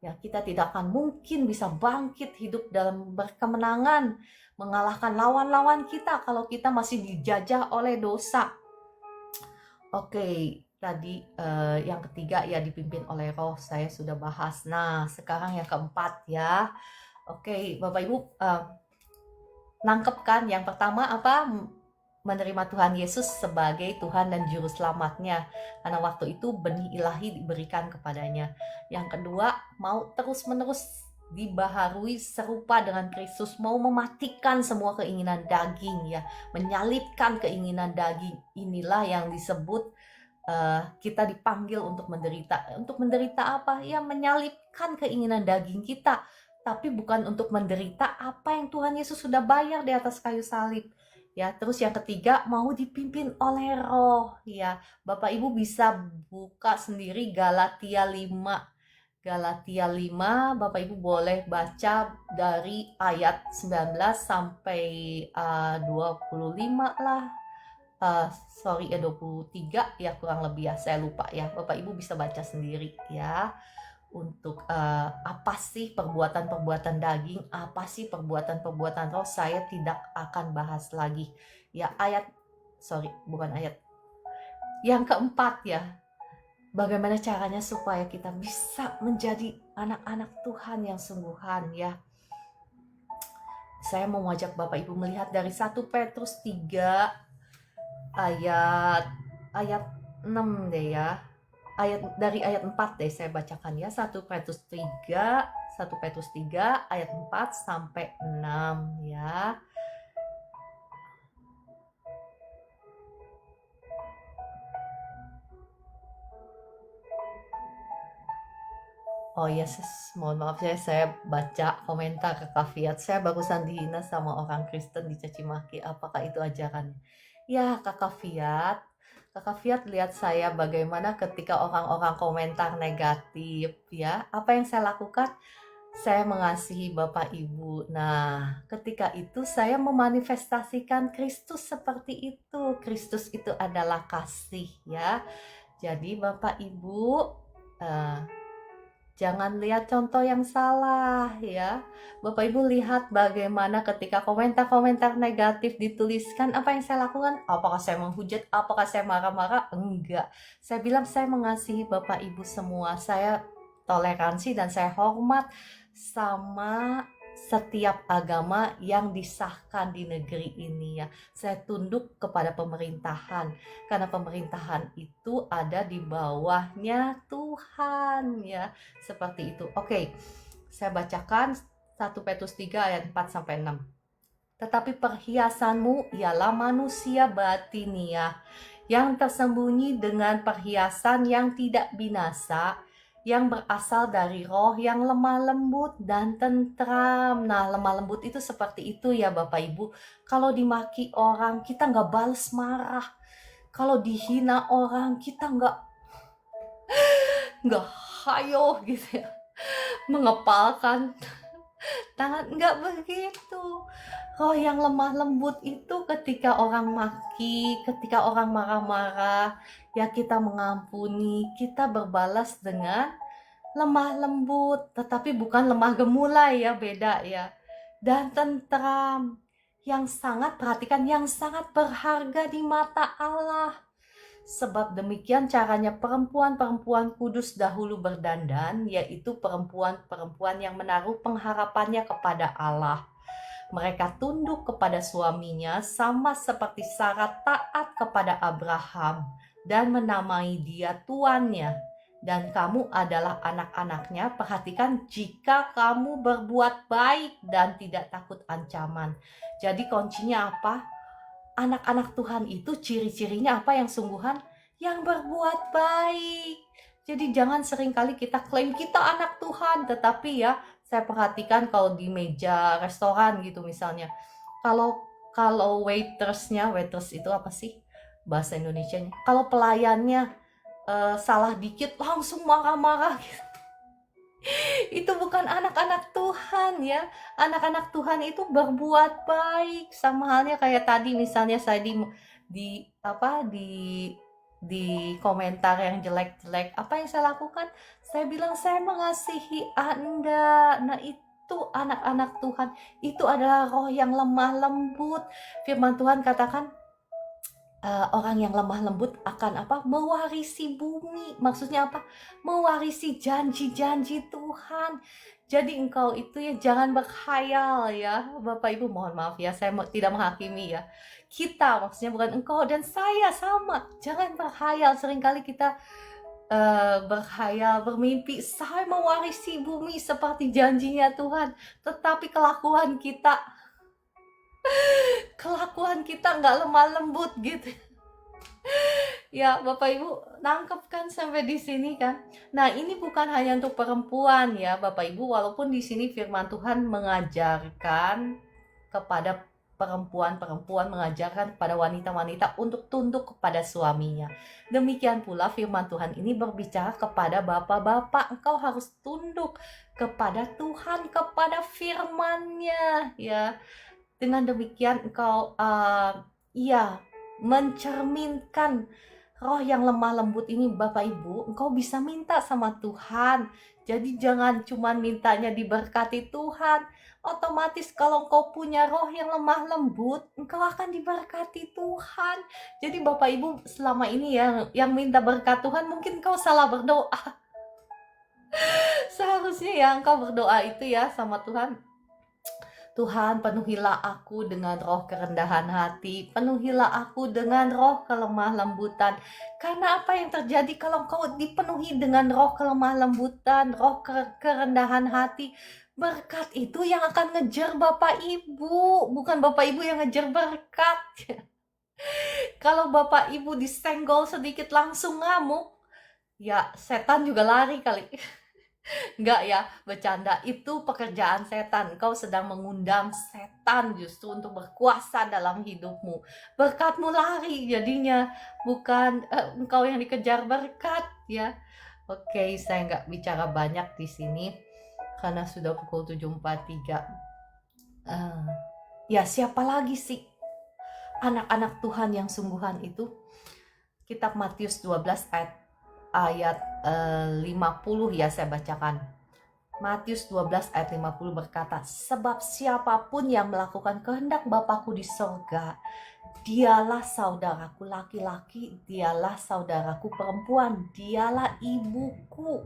Ya, kita tidak akan mungkin bisa bangkit hidup dalam berkemenangan, mengalahkan lawan-lawan kita kalau kita masih dijajah oleh dosa. Oke, tadi yang ketiga ya dipimpin oleh roh, saya sudah bahas. Nah, sekarang yang keempat ya. Oke, Bapak Ibu, nangkep kan? Yang pertama apa? Menerima Tuhan Yesus sebagai Tuhan dan Juru Selamatnya. Karena waktu itu benih ilahi diberikan kepadanya. Yang kedua, mau terus-menerus dibaharui serupa dengan Kristus, mau mematikan semua keinginan daging ya, menyalibkan keinginan daging. Inilah yang disebut kita dipanggil untuk menderita. Untuk menderita apa? Ya, menyalibkan keinginan daging kita, tapi bukan untuk menderita apa yang Tuhan Yesus sudah bayar di atas kayu salib. Ya, terus yang ketiga, mau dipimpin oleh roh. Ya, Bapak Ibu bisa buka sendiri Galatia 5. Galatia 5, Bapak Ibu boleh baca dari ayat 19 sampai 25 lah. 23 ya kurang lebih ya, saya lupa ya. Bapak Ibu bisa baca sendiri ya. Untuk apa sih perbuatan-perbuatan daging, apa sih perbuatan-perbuatan roh, saya tidak akan bahas lagi ya. Bukan ayat yang keempat ya, bagaimana caranya supaya kita bisa menjadi anak-anak Tuhan yang sungguhan ya. Saya mau mengajak Bapak Ibu melihat dari 1 Petrus 3 ayat 6 deh ya. Dari ayat 4 deh saya bacakan ya. 1 Petrus 3 ayat 4 sampai 6 ya. Oh ya, mohon maaf ya, saya baca komentar ke Kafiat. Saya barusan dihina sama orang Kristen, dicaci maki. Apakah itu ajarannya? Ya, Kakak Fiat lihat saya bagaimana ketika orang-orang komentar negatif ya. Apa yang saya lakukan? Saya mengasihi Bapak Ibu. Nah, ketika itu saya memanifestasikan Kristus seperti itu. Kristus itu adalah kasih ya. Jadi Bapak Ibu, jangan lihat contoh yang salah ya. Bapak Ibu lihat bagaimana ketika komentar-komentar negatif dituliskan, apa yang saya lakukan? Apakah saya menghujat? Apakah saya marah-marah? Enggak. Saya bilang saya mengasihi Bapak Ibu semua. Saya toleransi dan saya hormat sama setiap agama yang disahkan di negeri ini ya. Saya tunduk kepada pemerintahan karena pemerintahan itu ada di bawahnya Tuhan ya. Seperti itu. Oke. Saya bacakan 1 Petrus 3 ayat 4 sampai 6. Tetapi perhiasanmu ialah manusia batiniah yang tersembunyi dengan perhiasan yang tidak binasa, yang berasal dari roh yang lemah lembut dan tentram. Nah, lemah lembut itu seperti itu ya Bapak Ibu. Kalau dimaki orang, kita nggak balas marah. Kalau dihina orang, kita nggak hayo gitu ya, mengepalkan tangan, nggak begitu. Roh yang lemah lembut itu ketika orang maki, ketika orang marah-marah, ya kita mengampuni, kita berbalas dengan lemah lembut, tetapi bukan lemah gemulai ya, beda ya. Dan tentram, yang sangat, perhatikan, yang sangat berharga di mata Allah. Sebab demikian caranya perempuan-perempuan kudus dahulu berdandan, yaitu perempuan-perempuan yang menaruh pengharapannya kepada Allah. Mereka tunduk kepada suaminya sama seperti Sarah taat kepada Abraham dan menamai dia tuannya. Dan kamu adalah anak-anaknya. Perhatikan, jika kamu berbuat baik dan tidak takut ancaman. Jadi kuncinya apa? Anak-anak Tuhan itu ciri-cirinya apa yang sungguhan? yang berbuat baik. Jadi jangan seringkali kita klaim kita anak Tuhan, tetapi ya saya perhatikan kalau di meja restoran gitu misalnya, kalau kalau waitress itu apa sih bahasa Indonesianya? Kalau pelayannya salah dikit langsung marah-marah gitu. Itu bukan anak-anak Tuhan ya. Anak-anak Tuhan itu berbuat baik, sama halnya kayak tadi misalnya saya di apa di komentar yang jelek-jelek, apa yang saya lakukan? Saya bilang saya mengasihi Anda. Nah, itu anak-anak Tuhan. Itu adalah roh yang lemah lembut. Firman Tuhan katakan orang yang lemah lembut akan apa? Mewarisi bumi. Maksudnya apa? Mewarisi janji-janji Tuhan. Jadi engkau itu ya jangan berkhayal ya. Bapak Ibu mohon maaf ya, saya tidak menghakimi ya. Kita maksudnya bukan engkau dan saya sama. Jangan berkhayal. Seringkali kita berkhayal, bermimpi saya mewarisi bumi seperti janjinya Tuhan. Tetapi kelakuan kita nggak lemah lembut gitu. Ya, Bapak Ibu nangkep kan sampai di sini kan? Nah, ini bukan hanya untuk perempuan ya, Bapak Ibu, walaupun di sini firman Tuhan mengajarkan kepada perempuan-perempuan, mengajarkan kepada wanita-wanita untuk tunduk kepada suaminya. Demikian pula firman Tuhan ini berbicara kepada bapak-bapak, engkau harus tunduk kepada Tuhan, kepada firman-Nya ya. Dengan demikian engkau mencerminkan roh yang lemah lembut ini. Bapak Ibu, engkau bisa minta sama Tuhan. Jadi jangan cuma mintanya diberkati Tuhan. Otomatis kalau engkau punya roh yang lemah lembut, engkau akan diberkati Tuhan. Jadi Bapak Ibu selama ini yang minta berkat Tuhan, mungkin engkau salah berdoa. Seharusnya ya engkau berdoa itu ya sama Tuhan. Tuhan, penuhilah aku dengan roh kerendahan hati, penuhilah aku dengan roh kelemah lembutan. Karena apa yang terjadi kalau kau dipenuhi dengan roh kelemah lembutan, roh kerendahan hati, berkat itu yang akan ngejar Bapak Ibu, bukan Bapak Ibu yang ngejar berkat. Kalau Bapak Ibu disenggol sedikit langsung ngamuk, ya setan juga lari kali. Enggak ya, bercanda. Itu pekerjaan setan. Kau sedang mengundang setan justru untuk berkuasa dalam hidupmu. Berkatmu lari jadinya, bukan engkau yang dikejar berkat ya. Oke, saya nggak bicara banyak di sini karena sudah pukul 7.43. Ya, siapa lagi sih anak-anak Tuhan yang sungguhan itu? Kitab Matius 12 ayat 50 ya saya bacakan. Matius 12 ayat 50 berkata, sebab siapapun yang melakukan kehendak Bapakku di sorga, dialah saudaraku laki-laki, dialah saudaraku perempuan, dialah ibuku.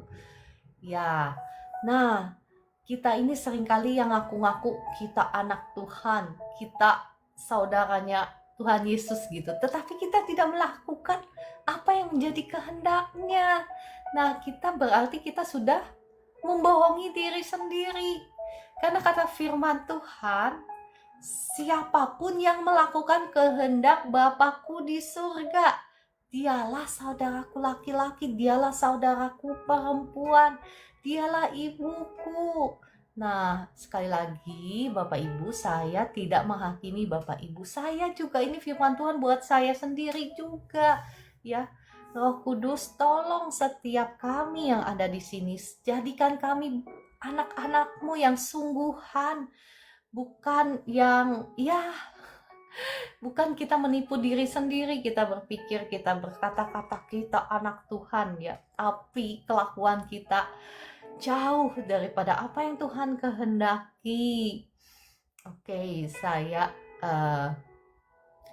Ya, nah kita ini seringkali yang ngaku-ngaku kita anak Tuhan, kita saudaranya Tuhan Yesus gitu, tetapi kita tidak melakukan apa yang menjadi kehendaknya. Nah, berarti kita sudah membohongi diri sendiri. Karena kata firman Tuhan, siapapun yang melakukan kehendak Bapakku di surga, dialah saudaraku laki-laki, dialah saudaraku perempuan, dialah ibuku. Nah, sekali lagi Bapak Ibu, saya tidak menghakimi Bapak Ibu. Saya juga, ini firman Tuhan buat saya sendiri juga ya. Roh Kudus, tolong setiap kami yang ada di sini, jadikan kami anak-anak-Mu yang sungguhan, bukan yang bukan kita menipu diri sendiri, kita berpikir, kita berkata-kata kita anak Tuhan ya, tapi kelakuan kita jauh daripada apa yang Tuhan kehendaki. Oke, saya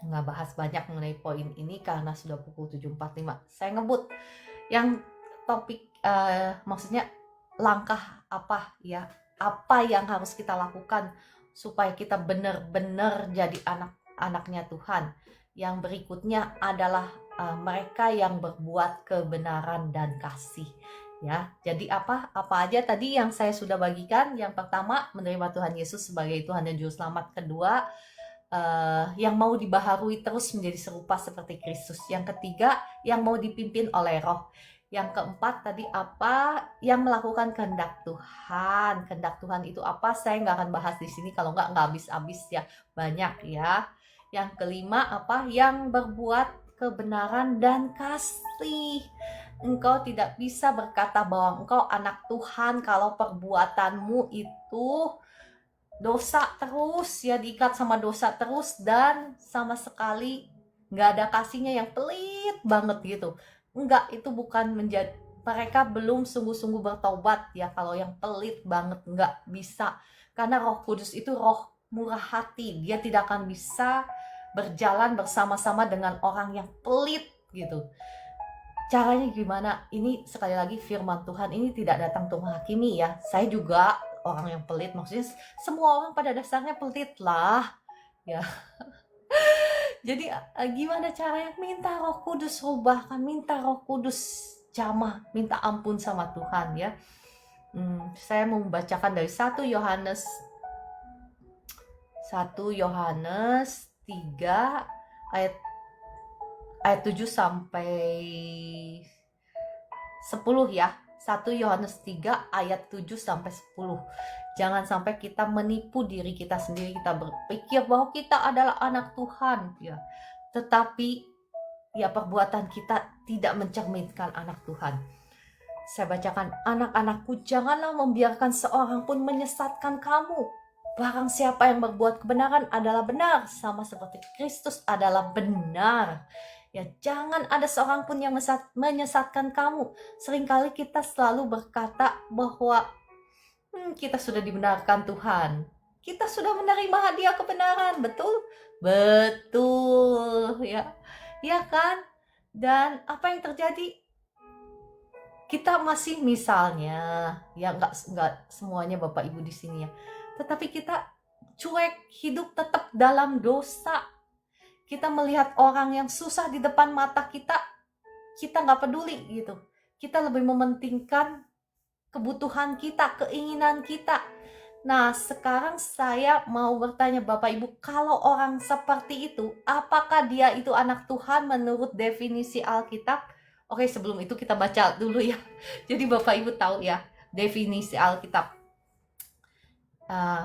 nggak bahas banyak mengenai poin ini karena sudah pukul 7.45. Saya ngebut yang topik, maksudnya langkah apa ya, apa yang harus kita lakukan supaya kita benar-benar jadi anak-anaknya Tuhan. Yang berikutnya adalah mereka yang berbuat kebenaran dan kasih. Ya, jadi apa aja tadi yang saya sudah bagikan. Yang pertama, menerima Tuhan Yesus sebagai Tuhan dan Juru Selamat. Kedua, yang mau dibaharui terus menjadi serupa seperti Kristus. Yang ketiga, yang mau dipimpin oleh Roh. Yang keempat tadi apa? Yang melakukan kehendak Tuhan. Kehendak Tuhan itu apa? Saya nggak akan bahas di sini, kalau nggak habis-habis ya, banyak ya. Yang kelima apa? Yang berbuat kebenaran dan kasih. Engkau tidak bisa berkata bahwa engkau anak Tuhan kalau perbuatanmu itu dosa terus, ya, diikat sama dosa terus dan sama sekali nggak ada kasihnya, yang pelit banget gitu. Enggak, itu bukan menjadi, mereka belum sungguh-sungguh bertobat ya kalau yang pelit banget, nggak bisa. Karena Roh Kudus itu roh murah hati, dia tidak akan bisa berjalan bersama-sama dengan orang yang pelit gitu. Caranya gimana? Ini sekali lagi firman Tuhan ini tidak datang untuk menghakimi ya. Saya juga orang yang pelit, maksudnya semua orang pada dasarnya pelit lah ya. Jadi gimana caranya? Minta Roh Kudus rubahkan, minta Roh Kudus jamah, minta ampun sama Tuhan ya. Saya mau membacakan dari 1 Yohanes 3 ayat 7 sampai 10 ya. 1 Yohanes 3 ayat 7 sampai 10. Jangan sampai kita menipu diri kita sendiri, kita berpikir bahwa kita adalah anak Tuhan ya. Tetapi ya perbuatan kita tidak mencerminkan anak Tuhan. Saya bacakan, anak-anakku, janganlah membiarkan seorang pun menyesatkan kamu. Barang siapa yang berbuat kebenaran adalah benar, sama seperti Kristus adalah benar. Ya, jangan ada seorang pun yang menyesatkan kamu. Seringkali kita selalu berkata bahwa kita sudah dibenarkan Tuhan. Kita sudah menerima hadiah kebenaran, betul? Betul, ya. Ya kan? Dan apa yang terjadi? Kita masih misalnya, ya nggak semuanya Bapak Ibu di sini ya. Tetapi kita cuek, hidup tetap dalam dosa. Kita melihat orang yang susah di depan mata kita nggak peduli gitu. Kita lebih mementingkan kebutuhan kita, keinginan kita. Nah, sekarang saya mau bertanya Bapak Ibu, kalau orang seperti itu, apakah dia itu anak Tuhan menurut definisi Alkitab? Oke, sebelum itu kita baca dulu ya. Jadi Bapak Ibu tahu ya, definisi Alkitab.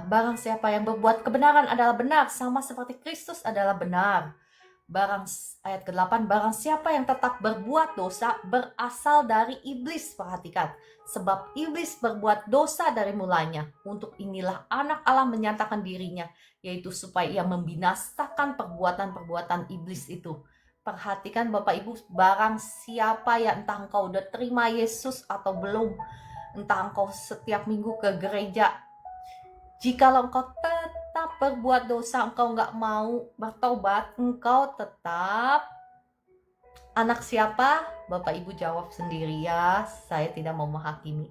Barang siapa yang berbuat kebenaran adalah benar, sama seperti Kristus adalah benar. Ayat ke-8, barang siapa yang tetap berbuat dosa berasal dari iblis. Perhatikan, sebab iblis berbuat dosa dari mulanya. Untuk inilah anak Allah menyatakan dirinya, yaitu supaya ia membinasakan perbuatan-perbuatan iblis itu. Perhatikan Bapak Ibu, barang siapa ya, entah engkau udah terima Yesus atau belum, entah engkau setiap minggu ke gereja, jikalau engkau tetap berbuat dosa, engkau nggak mau bertobat, engkau tetap anak siapa? Bapak Ibu jawab sendiri ya, saya tidak mau menghakimi.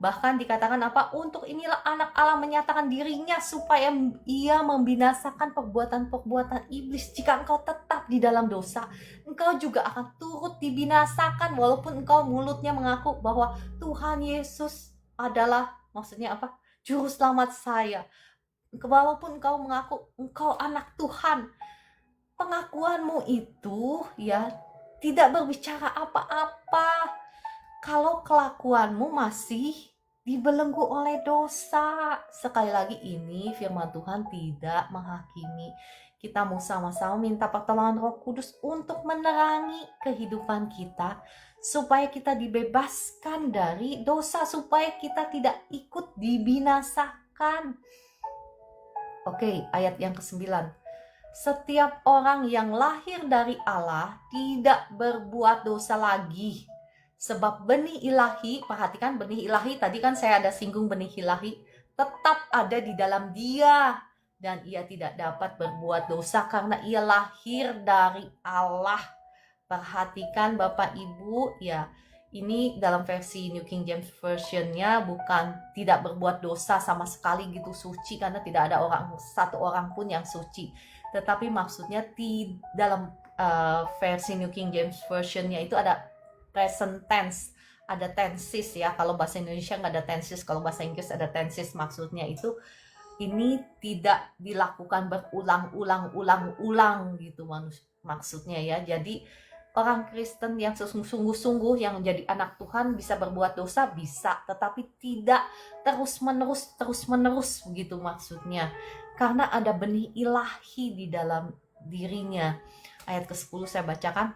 Bahkan dikatakan apa? Untuk inilah anak Allah menyatakan dirinya supaya ia membinasakan perbuatan-perbuatan iblis. Jika engkau tetap di dalam dosa, engkau juga akan turut dibinasakan, walaupun engkau mulutnya mengaku bahwa Tuhan Yesus adalah, maksudnya apa? Juru selamat saya. Walaupun engkau mengaku engkau anak Tuhan, pengakuanmu itu ya tidak berbicara apa-apa kalau kelakuanmu masih dibelenggu oleh dosa. Sekali lagi, ini firman Tuhan tidak menghakimi. Kita mau sama-sama minta pertolongan Roh Kudus untuk menerangi kehidupan kita, supaya kita dibebaskan dari dosa, supaya kita tidak ikut dibinasakan. Oke, ayat yang ke-9. Setiap orang yang lahir dari Allah tidak berbuat dosa lagi. Sebab benih ilahi, perhatikan benih ilahi, tadi kan saya ada singgung benih ilahi, tetap ada di dalam dia. Dan ia tidak dapat berbuat dosa karena ia lahir dari Allah. Perhatikan Bapak Ibu ya, ini dalam versi New King James Version-nya bukan tidak berbuat dosa sama sekali gitu, suci, karena tidak ada satu orang pun yang suci. Tetapi maksudnya dalam versi New King James Version-nya itu ada present tense, ada tenses ya. Kalau bahasa Indonesia nggak ada tenses, kalau bahasa Inggris ada tenses. Maksudnya itu ini tidak dilakukan berulang-ulang gitu maksudnya ya. Jadi orang Kristen yang sungguh-sungguh yang menjadi anak Tuhan bisa berbuat dosa, bisa, tetapi tidak terus-menerus begitu maksudnya. Karena ada benih ilahi di dalam dirinya. Ayat ke-10 saya bacakan.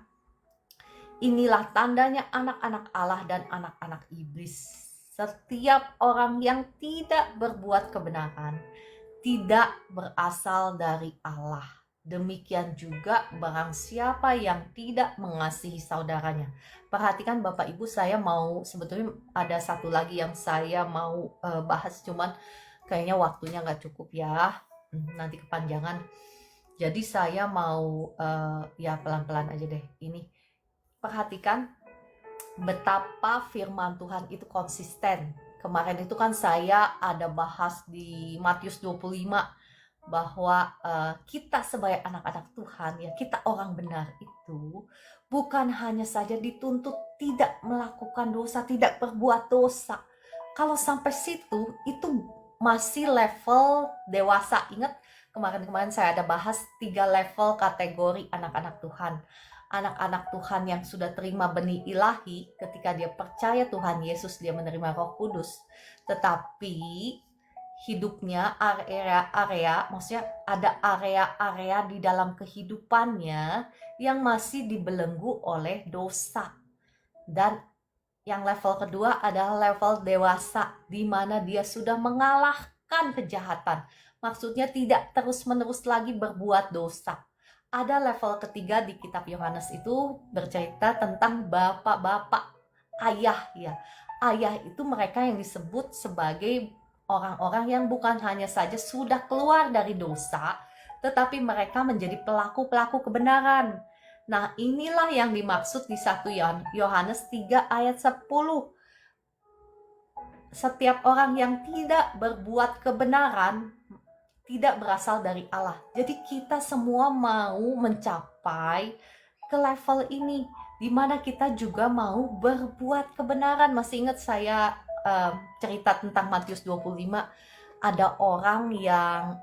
Inilah tandanya anak-anak Allah dan anak-anak iblis. Setiap orang yang tidak berbuat kebenaran tidak berasal dari Allah. Demikian juga barang siapa yang tidak mengasihi saudaranya. Perhatikan Bapak Ibu, saya mau sebetulnya ada satu lagi yang saya mau bahas, cuman kayaknya waktunya nggak cukup ya. Nanti kepanjangan. Jadi saya mau ya pelan-pelan aja deh. Ini perhatikan betapa firman Tuhan itu konsisten. Kemarin itu kan saya ada bahas di Matius 25 bahwa kita sebagai anak-anak Tuhan ya, kita orang benar itu bukan hanya saja dituntut tidak melakukan dosa, tidak berbuat dosa. Kalau sampai situ itu masih level dewasa. Ingat kemarin saya ada bahas 3 level kategori anak-anak Tuhan. Anak-anak Tuhan yang sudah terima benih ilahi, ketika dia percaya Tuhan Yesus, dia menerima Roh Kudus. Tetapi hidupnya area-area, maksudnya ada area-area di dalam kehidupannya yang masih dibelenggu oleh dosa. Dan yang level kedua adalah level dewasa, di mana dia sudah mengalahkan kejahatan. Maksudnya tidak terus-menerus lagi berbuat dosa. Ada level ketiga di kitab Yohanes itu bercerita tentang bapak-bapak, ayah ya. Ayah itu mereka yang disebut sebagai orang-orang yang bukan hanya saja sudah keluar dari dosa, tetapi mereka menjadi pelaku-pelaku kebenaran. Nah, inilah yang dimaksud di 1 Yohanes 3 ayat 10. Setiap orang yang tidak berbuat kebenaran tidak berasal dari Allah. Jadi kita semua mau mencapai ke level ini, di mana kita juga mau berbuat kebenaran. Masih ingat saya cerita tentang Matius 25, ada orang yang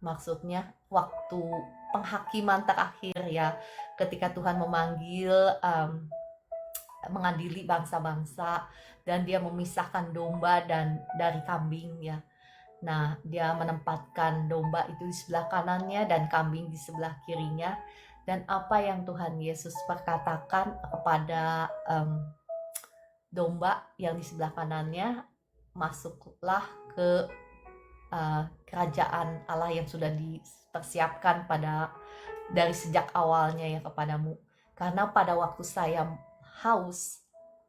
maksudnya waktu penghakiman terakhir ya, ketika Tuhan memanggil mengadili bangsa-bangsa, dan dia memisahkan domba dan dari kambing ya. Nah, dia menempatkan domba itu di sebelah kanannya dan kambing di sebelah kirinya. Dan apa yang Tuhan Yesus perkatakan kepada domba yang di sebelah kanannya, masuklah ke kerajaan Allah yang sudah dipersiapkan dari sejak awalnya ya kepadamu. Karena pada waktu saya haus,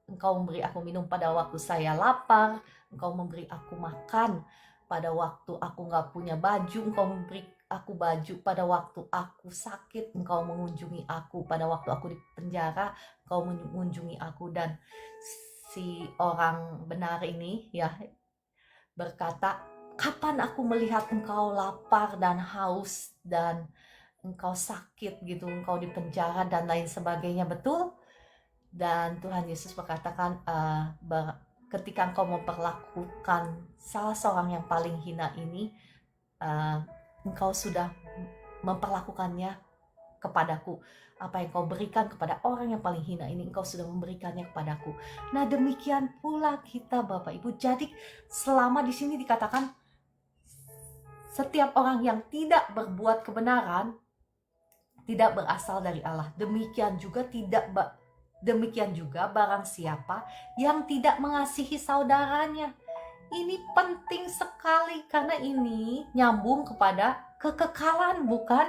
engkau memberi aku minum. Pada waktu saya lapar, engkau memberi aku makan. Pada waktu aku gak punya baju, engkau memberi aku baju. Pada waktu aku sakit, engkau mengunjungi aku. Pada waktu aku di penjara, engkau mengunjungi aku. Dan si orang benar ini ya berkata, kapan aku melihat engkau lapar dan haus dan engkau sakit gitu, engkau di penjara dan lain sebagainya. Betul? Dan Tuhan Yesus berkatakan, ketika engkau memperlakukan salah seorang yang paling hina ini, engkau sudah memperlakukannya kepadaku. Apa yang kau berikan kepada orang yang paling hina ini, engkau sudah memberikannya kepadaku. Nah, demikian pula kita Bapak Ibu. Jadi selama di sini dikatakan setiap orang yang tidak berbuat kebenaran tidak berasal dari Allah. Demikian juga barang siapa yang tidak mengasihi saudaranya. Ini penting sekali karena ini nyambung kepada kekekalan, bukan?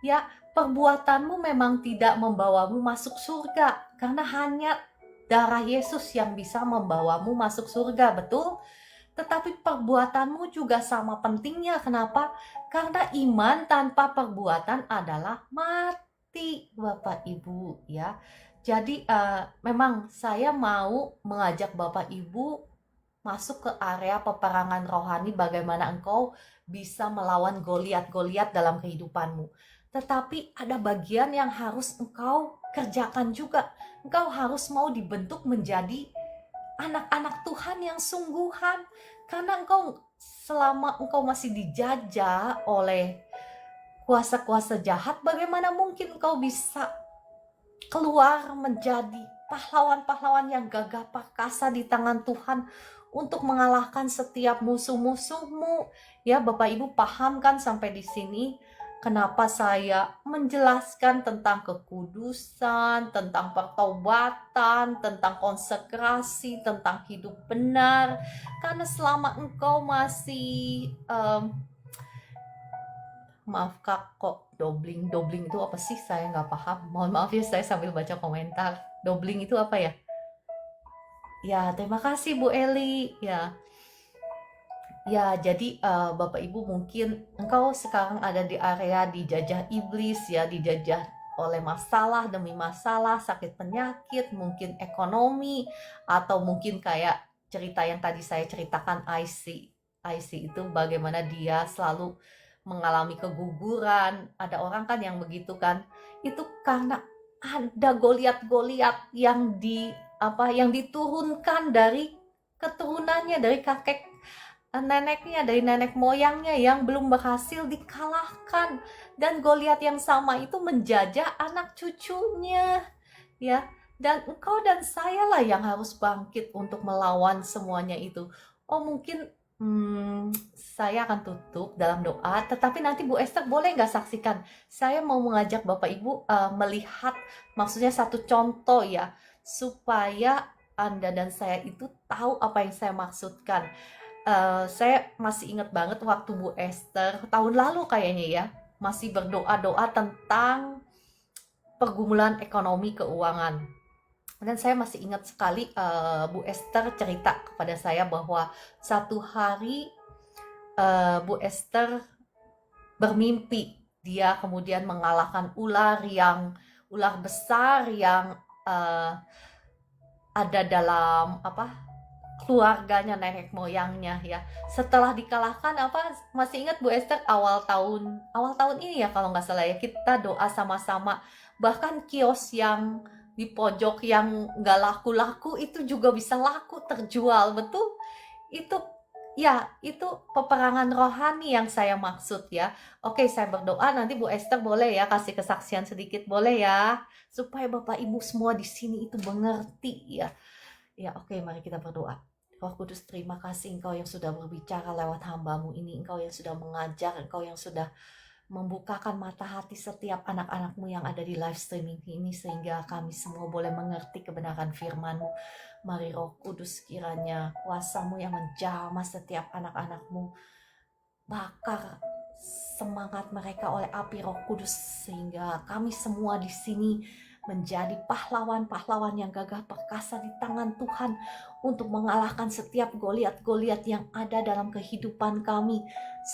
Ya, perbuatanmu memang tidak membawamu masuk surga, karena hanya darah Yesus yang bisa membawamu masuk surga, betul? Tetapi perbuatanmu juga sama pentingnya. Kenapa? Karena iman tanpa perbuatan adalah mati, Bapak Ibu ya. Jadi memang saya mau mengajak Bapak Ibu masuk ke area peperangan rohani, bagaimana engkau bisa melawan Goliat dalam kehidupanmu. Tetapi ada bagian yang harus engkau kerjakan juga. Engkau harus mau dibentuk menjadi anak-anak Tuhan yang sungguhan. Karena selama engkau masih dijajah oleh kuasa-kuasa jahat, bagaimana mungkin engkau bisa keluar menjadi pahlawan-pahlawan yang gagah perkasa di tangan Tuhan untuk mengalahkan setiap musuh-musuhmu. Ya, Bapak Ibu paham kan sampai di sini? Kenapa saya menjelaskan tentang kekudusan, tentang pertobatan, tentang konsekrasi, tentang hidup benar. Karena selama engkau masih maaf kak, kok dobling itu apa sih? Saya nggak paham. Mohon maaf ya, saya sambil baca komentar. Dobling itu apa ya? Ya, terima kasih Bu Eli. Ya, jadi Bapak Ibu mungkin engkau sekarang ada di area dijajah iblis ya, dijajah oleh masalah demi masalah, sakit penyakit, mungkin ekonomi, atau mungkin kayak cerita yang tadi saya ceritakan IC. IC itu bagaimana dia selalu mengalami keguguran. Ada orang kan yang begitu kan. Itu karena ada Goliat-Goliat yang diturunkan dari keturunannya, dari kakek neneknya, dari nenek moyangnya yang belum berhasil dikalahkan, dan Goliat yang sama itu menjajah anak cucunya ya. Dan engkau dan saya lah yang harus bangkit untuk melawan semuanya itu. Oh mungkin saya akan tutup dalam doa, tetapi nanti Bu Esther boleh nggak saksikan? Saya mau mengajak Bapak Ibu melihat, maksudnya satu contoh ya, supaya Anda dan saya itu tahu apa yang saya maksudkan. Saya masih ingat banget waktu Bu Esther tahun lalu kayaknya ya, masih berdoa-doa tentang pergumulan ekonomi keuangan. Dan saya masih ingat sekali Bu Esther cerita kepada saya bahwa satu hari Bu Esther bermimpi dia kemudian mengalahkan ular besar yang ada dalam keluarganya, nenek moyangnya ya. Setelah dikalahkan masih ingat Bu Esther awal tahun ini ya kalau nggak salah ya, kita doa sama-sama, bahkan kios yang di pojok yang nggak laku-laku itu juga bisa laku, terjual. Betul, itu ya, itu peperangan rohani yang saya maksud ya. Oke, saya berdoa, nanti Bu Esther boleh ya kasih kesaksian sedikit, boleh ya, supaya Bapak Ibu semua di sini itu mengerti ya. Ya, oke, mari kita berdoa. Roh Kudus, terima kasih Engkau yang sudah berbicara lewat hamba-Mu ini. Engkau yang sudah mengajar, Engkau yang sudah membukakan mata hati setiap anak-anak-Mu yang ada di live streaming ini, sehingga kami semua boleh mengerti kebenaran firman-Mu. Mari Roh Kudus, kiranya kuasa-Mu yang menjamah setiap anak-anak-Mu, bakar semangat mereka oleh api Roh Kudus, sehingga kami semua di sini menjadi pahlawan-pahlawan yang gagah perkasa di tangan Tuhan untuk mengalahkan setiap Goliat-Goliat yang ada dalam kehidupan kami,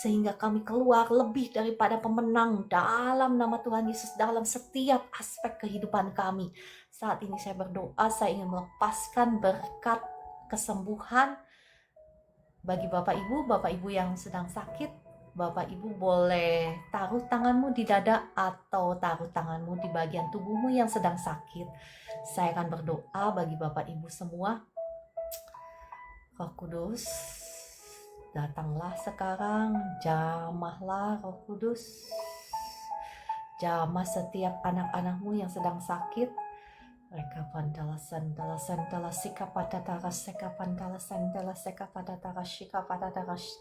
sehingga kami keluar lebih daripada pemenang dalam nama Tuhan Yesus dalam setiap aspek kehidupan kami. Saat ini saya berdoa, saya ingin melepaskan berkat kesembuhan bagi Bapak Ibu yang sedang sakit. Bapak Ibu boleh taruh tanganmu di dada atau taruh tanganmu di bagian tubuhmu yang sedang sakit. Saya akan berdoa bagi Bapak Ibu semua. Roh Kudus, datanglah sekarang, jamahlah Roh Kudus. Jamah setiap anak-anakmu yang sedang sakit. Reka pandala sandala sandala sika pada taras seka pandala sandala seka pada taras shika pada taras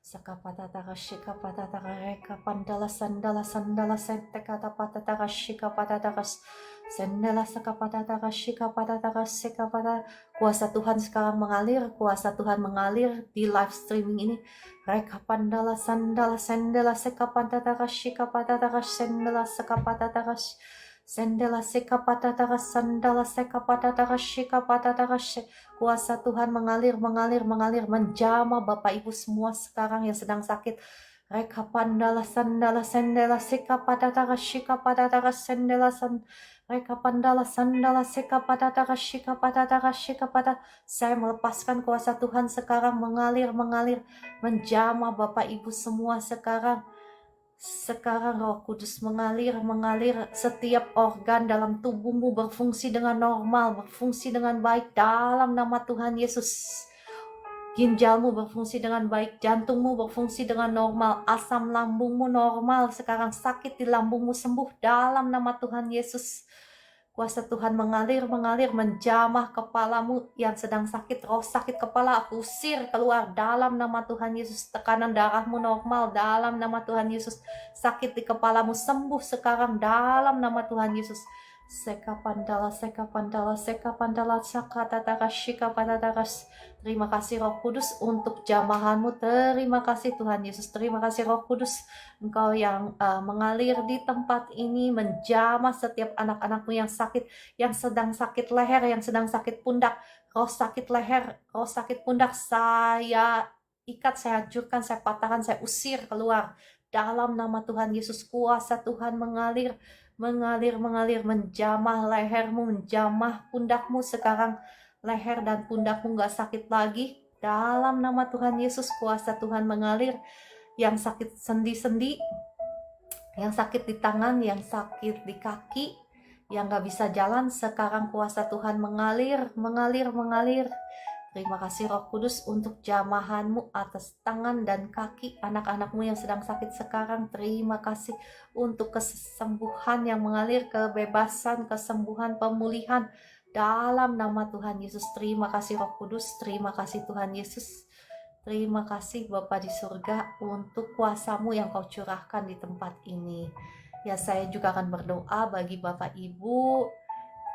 seka pada taras shika pada taras reka pandala sandala sandala sente kata pada taras shika pada taras sandala seka pada taras shika pada taras seka pada. Kuasa Tuhan sekarang mengalir, kuasa Tuhan mengalir di live streaming ini. Reka pandala sandala sandala seka pada taras shika pada taras sandala seka pada taras sendela seka pada taras sandala seka pada taras shika pada taras. Kuasa Tuhan mengalir menjamah Bapak Ibu semua sekarang yang sedang sakit. Reka pandala sandala sendela seka pada taras shika pada taras sendela reka pandala sandala seka pada taras shika pada taras shika pada. Saya melepaskan kuasa Tuhan sekarang mengalir menjamah Bapak Ibu semua sekarang. Sekarang Roh Kudus mengalir, setiap organ dalam tubuhmu berfungsi dengan normal, berfungsi dengan baik dalam nama Tuhan Yesus. ginjalmu berfungsi dengan baik, jantungmu berfungsi dengan normal, asam lambungmu normal, sekarang sakit di lambungmu sembuh dalam nama Tuhan Yesus. Kuasa Tuhan mengalir menjamah kepalamu yang sedang sakit, roh sakit kepala usir keluar dalam nama Tuhan Yesus. Tekanan darahmu normal dalam nama Tuhan Yesus. Sakit di kepalamu sembuh sekarang dalam nama Tuhan Yesus. Seka pandala, sakatatakas, shika patatakas. Terima kasih Roh Kudus untuk jamahanmu. Terima kasih Tuhan Yesus. Terima kasih Roh Kudus. Engkau yang mengalir di tempat ini, menjamah setiap anak-anakmu yang sakit, yang sedang sakit leher, yang sedang sakit pundak. Roh sakit leher, roh sakit pundak, saya ikat, saya hancurkan, saya patahkan, saya usir keluar. Dalam nama Tuhan Yesus, kuasa Tuhan mengalir, menjamah lehermu, menjamah pundakmu sekarang. Leher dan pundakmu gak sakit lagi. Dalam nama Tuhan Yesus, kuasa Tuhan mengalir. Yang sakit sendi-sendi, yang sakit di tangan, yang sakit di kaki, yang gak bisa jalan, sekarang kuasa Tuhan mengalir. Terima kasih Roh Kudus untuk jamahanmu atas tangan dan kaki anak-anakmu yang sedang sakit sekarang. Terima kasih untuk kesembuhan yang mengalir, kebebasan, kesembuhan, pemulihan dalam nama Tuhan Yesus. Terima kasih Roh Kudus, terima kasih Tuhan Yesus. Terima kasih Bapa di surga untuk kuasa-Mu yang Kau curahkan di tempat ini. Ya, saya juga akan berdoa bagi Bapak Ibu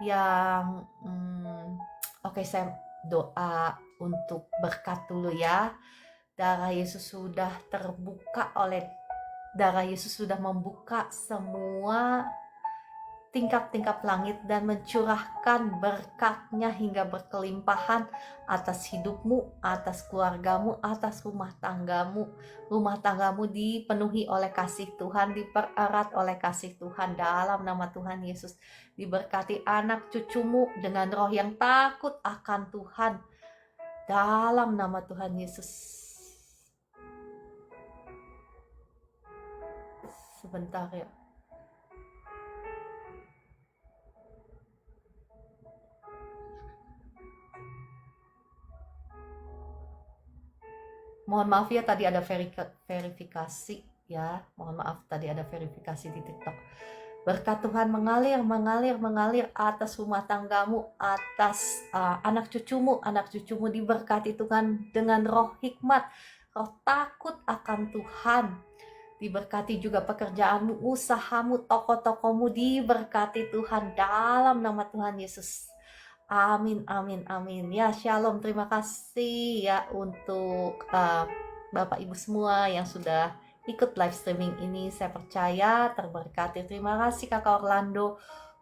yang oke, saya doa untuk berkat dulu ya. Darah Yesus sudah terbuka oleh darah Yesus sudah membuka semua tingkap-tingkap langit dan mencurahkan berkatnya hingga berkelimpahan atas hidupmu, atas keluargamu, atas rumah tanggamu. Rumah tanggamu dipenuhi oleh kasih Tuhan, dipererat oleh kasih Tuhan dalam nama Tuhan Yesus. Diberkati anak cucumu dengan roh yang takut akan Tuhan dalam nama Tuhan Yesus. Sebentar ya. Mohon maaf ya, tadi ada verifikasi ya. Mohon maaf, tadi ada verifikasi di TikTok. Berkat Tuhan mengalir atas rumah tanggamu, atas anak cucumu diberkati Tuhan dengan roh hikmat, roh takut akan Tuhan. Diberkati juga pekerjaanmu, usahamu, toko-tokomu diberkati Tuhan dalam nama Tuhan Yesus. Amin. Ya, shalom. Terima kasih ya untuk Bapak Ibu semua yang sudah ikut live streaming ini. Saya percaya terberkati. Terima kasih Kakak Orlando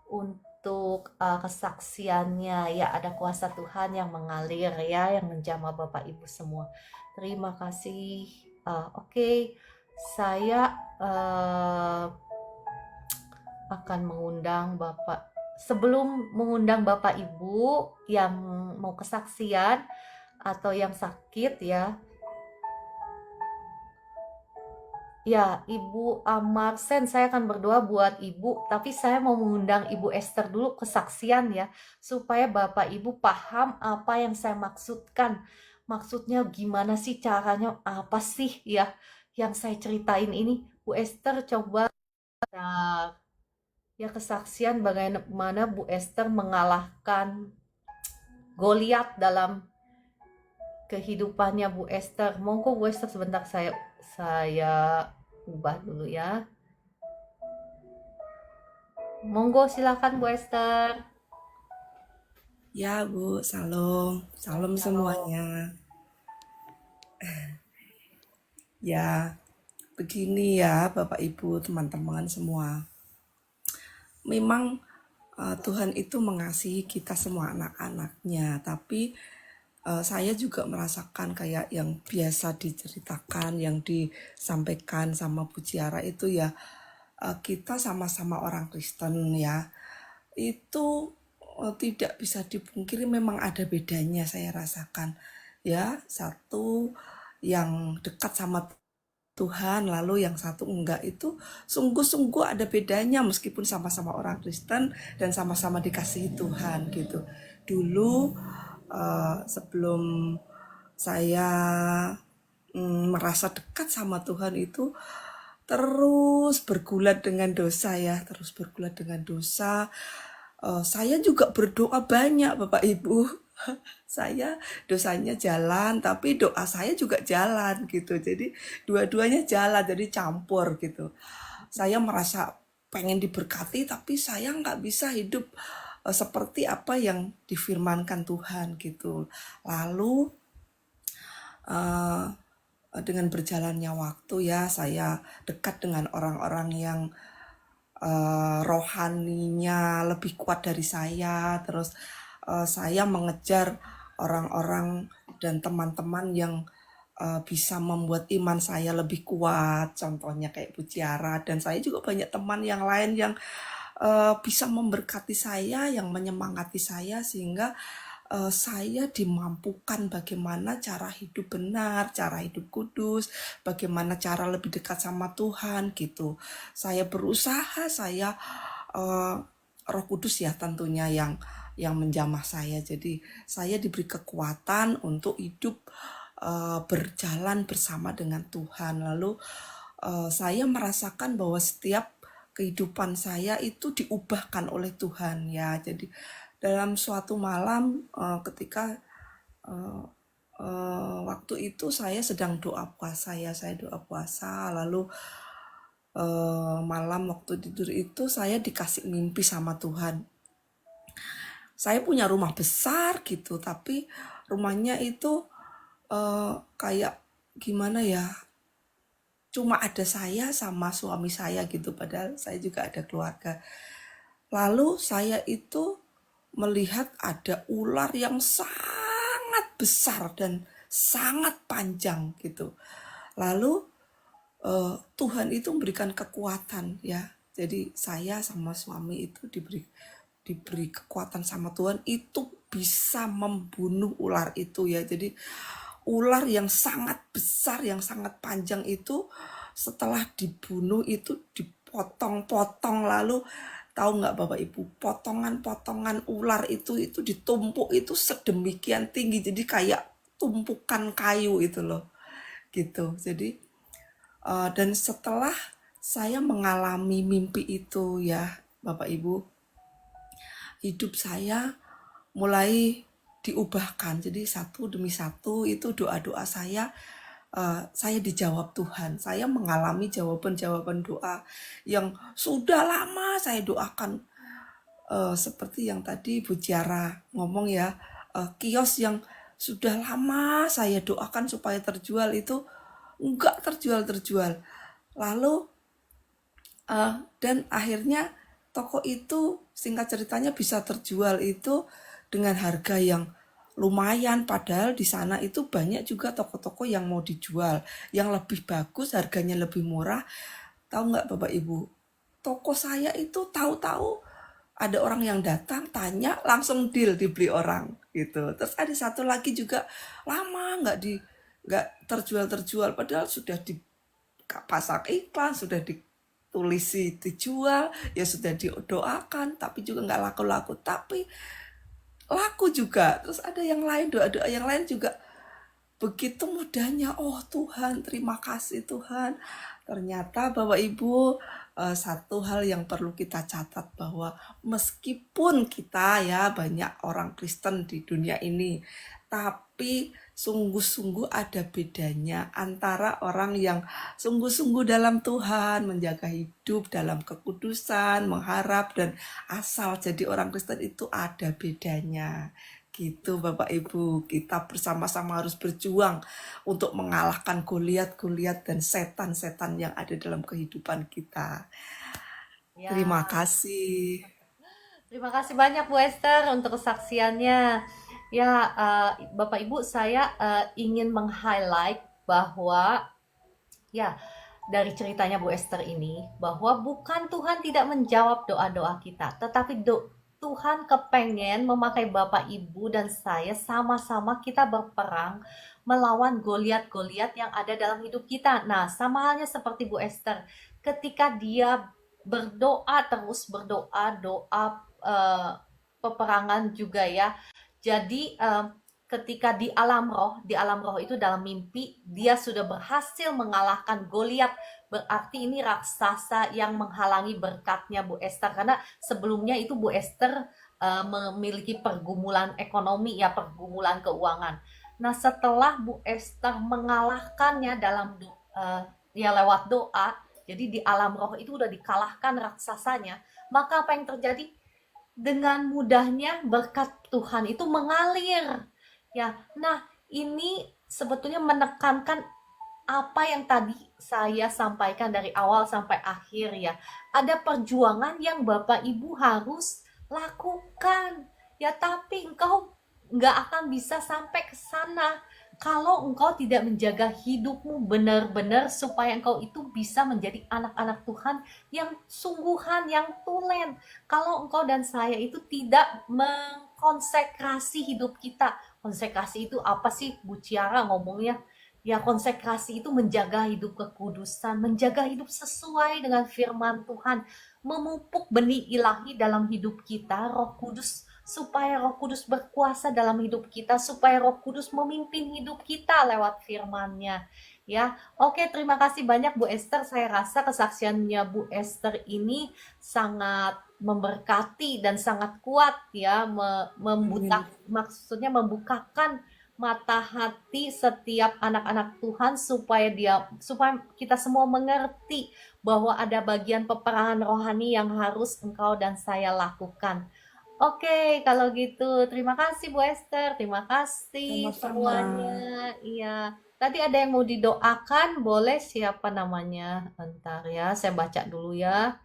untuk kesaksiannya. Ya, ada kuasa Tuhan yang mengalir ya, yang menjamah Bapak Ibu semua. Terima kasih. Oke. Saya akan mengundang Bapak. Sebelum mengundang Bapak Ibu yang mau kesaksian atau yang sakit ya. Ya, Ibu Amarsen, saya akan berdoa buat Ibu, tapi saya mau mengundang Ibu Esther dulu kesaksian ya, supaya Bapak Ibu paham apa yang saya maksudkan. Maksudnya gimana sih caranya, apa sih ya yang saya ceritain ini. Bu Esther coba ya, kesaksian bagaimana Bu Esther mengalahkan Goliat dalam kehidupannya Bu Esther. Monggo Bu Esther, sebentar saya ubah dulu ya. Monggo silakan Bu Esther.
Ya Bu, salam semuanya. Ya, begini ya Bapak Ibu, teman-teman semua. Memang Tuhan itu mengasihi kita semua anak-anaknya, tapi saya juga merasakan kayak yang biasa diceritakan, yang disampaikan sama Bu Ciara itu ya, kita sama-sama orang Kristen ya, itu tidak bisa dipungkiri memang ada bedanya saya rasakan. Ya, satu yang dekat sama Tuhan, lalu yang satu enggak, itu sungguh-sungguh ada bedanya meskipun sama-sama orang Kristen dan sama-sama dikasihi Tuhan gitu. Dulu sebelum saya merasa dekat sama Tuhan itu terus bergulat dengan dosa ya, terus bergulat dengan dosa. Saya juga berdoa banyak Bapak Ibu. Saya dosanya jalan, tapi doa saya juga jalan gitu. Jadi dua-duanya jalan, jadi campur gitu. Saya merasa pengen diberkati, tapi saya nggak bisa hidup seperti apa yang difirmankan Tuhan gitu. Lalu eh, dengan berjalannya waktu ya, saya dekat dengan orang-orang yang rohaninya lebih kuat dari saya. Terus saya mengejar orang-orang dan teman-teman yang bisa membuat iman saya lebih kuat. Contohnya kayak Bu Ciara, dan saya juga banyak teman yang lain yang bisa memberkati saya, yang menyemangati saya sehingga saya dimampukan bagaimana cara hidup benar, cara hidup kudus, bagaimana cara lebih dekat sama Tuhan gitu. Saya berusaha, saya eh, Roh Kudus ya tentunya yang menjamah saya. Jadi saya diberi kekuatan untuk hidup berjalan bersama dengan Tuhan. Lalu saya merasakan bahwa setiap kehidupan saya itu diubahkan oleh Tuhan ya. Jadi dalam suatu malam ketika eh, waktu itu saya sedang doa puasa ya, saya doa puasa. Lalu malam waktu tidur itu saya dikasih mimpi sama Tuhan. Saya punya rumah besar gitu, tapi rumahnya itu kayak gimana ya, cuma ada saya sama suami saya gitu, padahal saya juga ada keluarga. Lalu saya itu melihat ada ular yang sangat besar dan sangat panjang gitu. Lalu Tuhan itu memberikan kekuatan ya. Jadi saya sama suami itu diberi kekuatan sama Tuhan itu bisa membunuh ular itu ya. Jadi ular yang sangat besar, yang sangat panjang itu setelah dibunuh itu dipotong-potong. Lalu tahu nggak Bapak Ibu, potongan-potongan ular itu ditumpuk itu sedemikian tinggi, jadi kayak tumpukan kayu itu loh gitu. Jadi dan setelah saya mengalami mimpi itu ya Bapak Ibu, hidup saya mulai diubahkan. Jadi satu demi satu itu doa-doa saya dijawab Tuhan. Saya mengalami jawaban-jawaban doa yang sudah lama saya doakan. Seperti yang tadi Bu Ciara ngomong ya, kios yang sudah lama saya doakan supaya terjual itu enggak terjual-terjual. Lalu dan akhirnya toko itu singkat ceritanya bisa terjual itu dengan harga yang lumayan, padahal di sana itu banyak juga toko-toko yang mau dijual yang lebih bagus, harganya lebih murah. Tahu nggak Bapak Ibu, toko saya itu tahu-tahu ada orang yang datang tanya langsung deal dibeli orang gitu. Terus ada satu lagi juga lama nggak terjual padahal sudah dipasang iklan, sudah ditulisi dijual, ya sudah didoakan, tapi juga nggak laku-laku. Tapi laku juga. Terus ada yang lain, doa-doa yang lain juga begitu mudahnya. Oh Tuhan, terima kasih Tuhan. Ternyata Bapak Ibu, satu hal yang perlu kita catat bahwa meskipun kita ya banyak orang Kristen di dunia ini, tapi sungguh-sungguh ada bedanya antara orang yang sungguh-sungguh dalam Tuhan, menjaga hidup dalam kekudusan, mengharap dan asal jadi orang Kristen itu ada bedanya. Gitu Bapak Ibu, kita bersama-sama harus berjuang untuk mengalahkan Goliat-Goliat dan setan-setan yang ada dalam kehidupan kita. Terima
Ya,
kasih.
terima kasih banyak Bu Esther untuk kesaksiannya. Ya, Bapak Ibu, saya ingin meng-highlight bahwa ya, dari ceritanya Bu Esther ini, bahwa bukan Tuhan tidak menjawab doa-doa kita, tetapi Tuhan kepengen memakai Bapak Ibu dan saya sama-sama kita berperang melawan Goliat-Goliat yang ada dalam hidup kita. Nah, sama halnya seperti Bu Esther, ketika dia berdoa terus berdoa, doa peperangan juga ya. Jadi ketika di alam roh itu dalam mimpi, dia sudah berhasil mengalahkan Goliat. Berarti ini raksasa yang menghalangi berkatnya Bu Esther. Karena sebelumnya itu Bu Esther memiliki pergumulan ekonomi, ya pergumulan keuangan. Nah setelah Bu Esther mengalahkannya ya lewat doa, jadi di alam roh itu udah dikalahkan raksasanya, maka apa yang terjadi? Dengan mudahnya berkat Tuhan itu mengalir. Ya, nah ini sebetulnya menekankan apa yang tadi saya sampaikan dari awal sampai akhir ya. Ada perjuangan yang Bapak Ibu harus lakukan. Ya, tapi engkau nggak akan bisa sampai ke sana kalau engkau tidak menjaga hidupmu benar-benar supaya engkau itu bisa menjadi anak-anak Tuhan yang sungguhan, yang tulen. Kalau engkau dan saya itu tidak mengkonsekrasi hidup kita. Konsekrasi itu apa sih Bu Ciara ngomongnya? Ya konsekrasi itu menjaga hidup kekudusan, menjaga hidup sesuai dengan firman Tuhan, memupuk benih ilahi dalam hidup kita, Roh Kudus, supaya Roh Kudus berkuasa dalam hidup kita, supaya Roh Kudus memimpin hidup kita lewat firman-Nya. Ya, oke, terima kasih banyak Bu Esther. Saya rasa kesaksiannya Bu Esther ini sangat memberkati dan sangat kuat ya, maksudnya membukakan mata hati setiap anak-anak Tuhan supaya kita semua mengerti bahwa ada bagian peperangan rohani yang harus engkau dan saya lakukan. Oke, kalau gitu terima kasih Bu Esther, terima kasih
Sama-sama.
semuanya. Iya. Tadi ada yang mau didoakan, boleh siapa namanya? Bentar ya, saya baca dulu ya.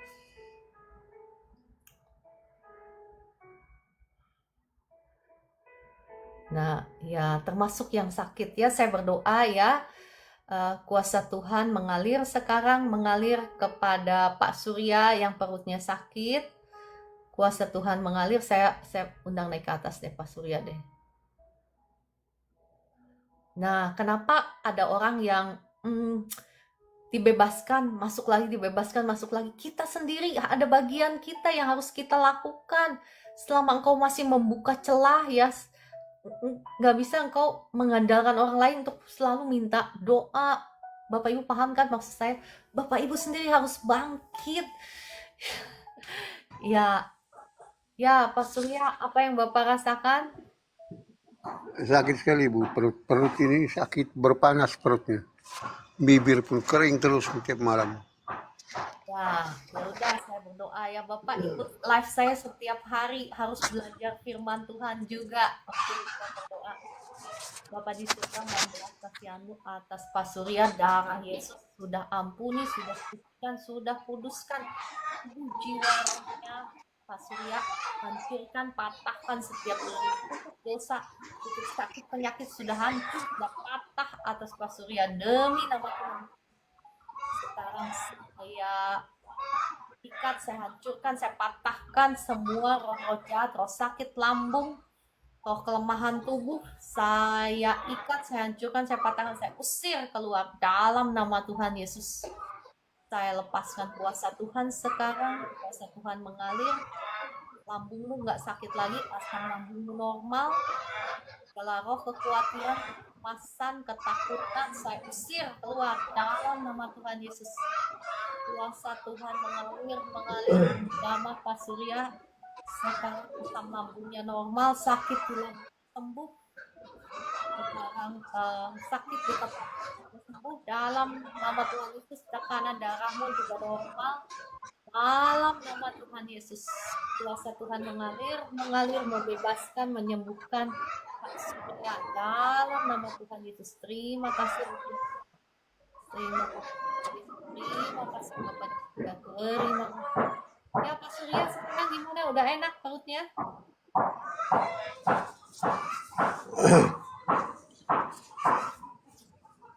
Nah, ya termasuk yang sakit ya, saya berdoa ya. Kuasa Tuhan mengalir sekarang, mengalir kepada Pak Surya yang perutnya sakit. Kuasa Tuhan mengalir, saya undang naik ke atas deh Pak Surya deh. Nah, kenapa ada orang yang dibebaskan, masuk lagi, dibebaskan, masuk lagi? Kita sendiri ada bagian kita yang harus kita lakukan. Selama engkau masih membuka celah ya, nggak bisa engkau mengandalkan orang lain untuk selalu minta doa. Bapak Ibu paham kan maksud saya? Bapak Ibu sendiri harus bangkit. Ya, Pak Surya, apa yang Bapak rasakan?
Sakit sekali Bu, perut ini sakit, berpanas perutnya. Bibir pun kering terus setiap malam.
Ya udah saya berdoa ya Bapak ikut live saya setiap hari, harus belajar firman Tuhan juga. Oke, kita berdoa. Bapak di surga, mohon belas kasihan-Mu atas Pak Surya, darah Yesus sudah ampuni, sudah sucikan, sudah kuduskan jiwa rohnya Pak Surya, hancurkan, patahkan setiap dosa, titik sakit, penyakit sudah hancur, sudah patah atas Pak Surya demi nama Tuhan. Sekarang saya ikat, saya hancurkan, saya patahkan semua roh-roh jahat, roh sakit lambung, roh kelemahan tubuh, saya ikat, saya hancurkan, saya patahkan, saya usir keluar dalam nama Tuhan Yesus. Saya lepaskan kuasa Tuhan sekarang, kuasa Tuhan mengalir, lambungmu nggak sakit lagi, pasang lambungmu normal, segala roh kekhawatiran, kecemasan, ketakutan, saya usir keluar dalam nama Tuhan Yesus. Kuasa Tuhan mengalir damai Pak Surya. Sekarang asam lambungnya normal, sakit hilang sembuh. Sekarang sakit tetap sembuh dalam nama Tuhan Yesus. Tekanan darahmu juga normal dalam nama Tuhan Yesus. Kuasa Tuhan mengalir, membebaskan, menyembuhkan Pak Surya dalam nama Tuhan Yesus. Terima kasih. Terima kasih Bapak. Terima kasih. Ya Pak Surya, sekarang gimana? Udah enak perutnya?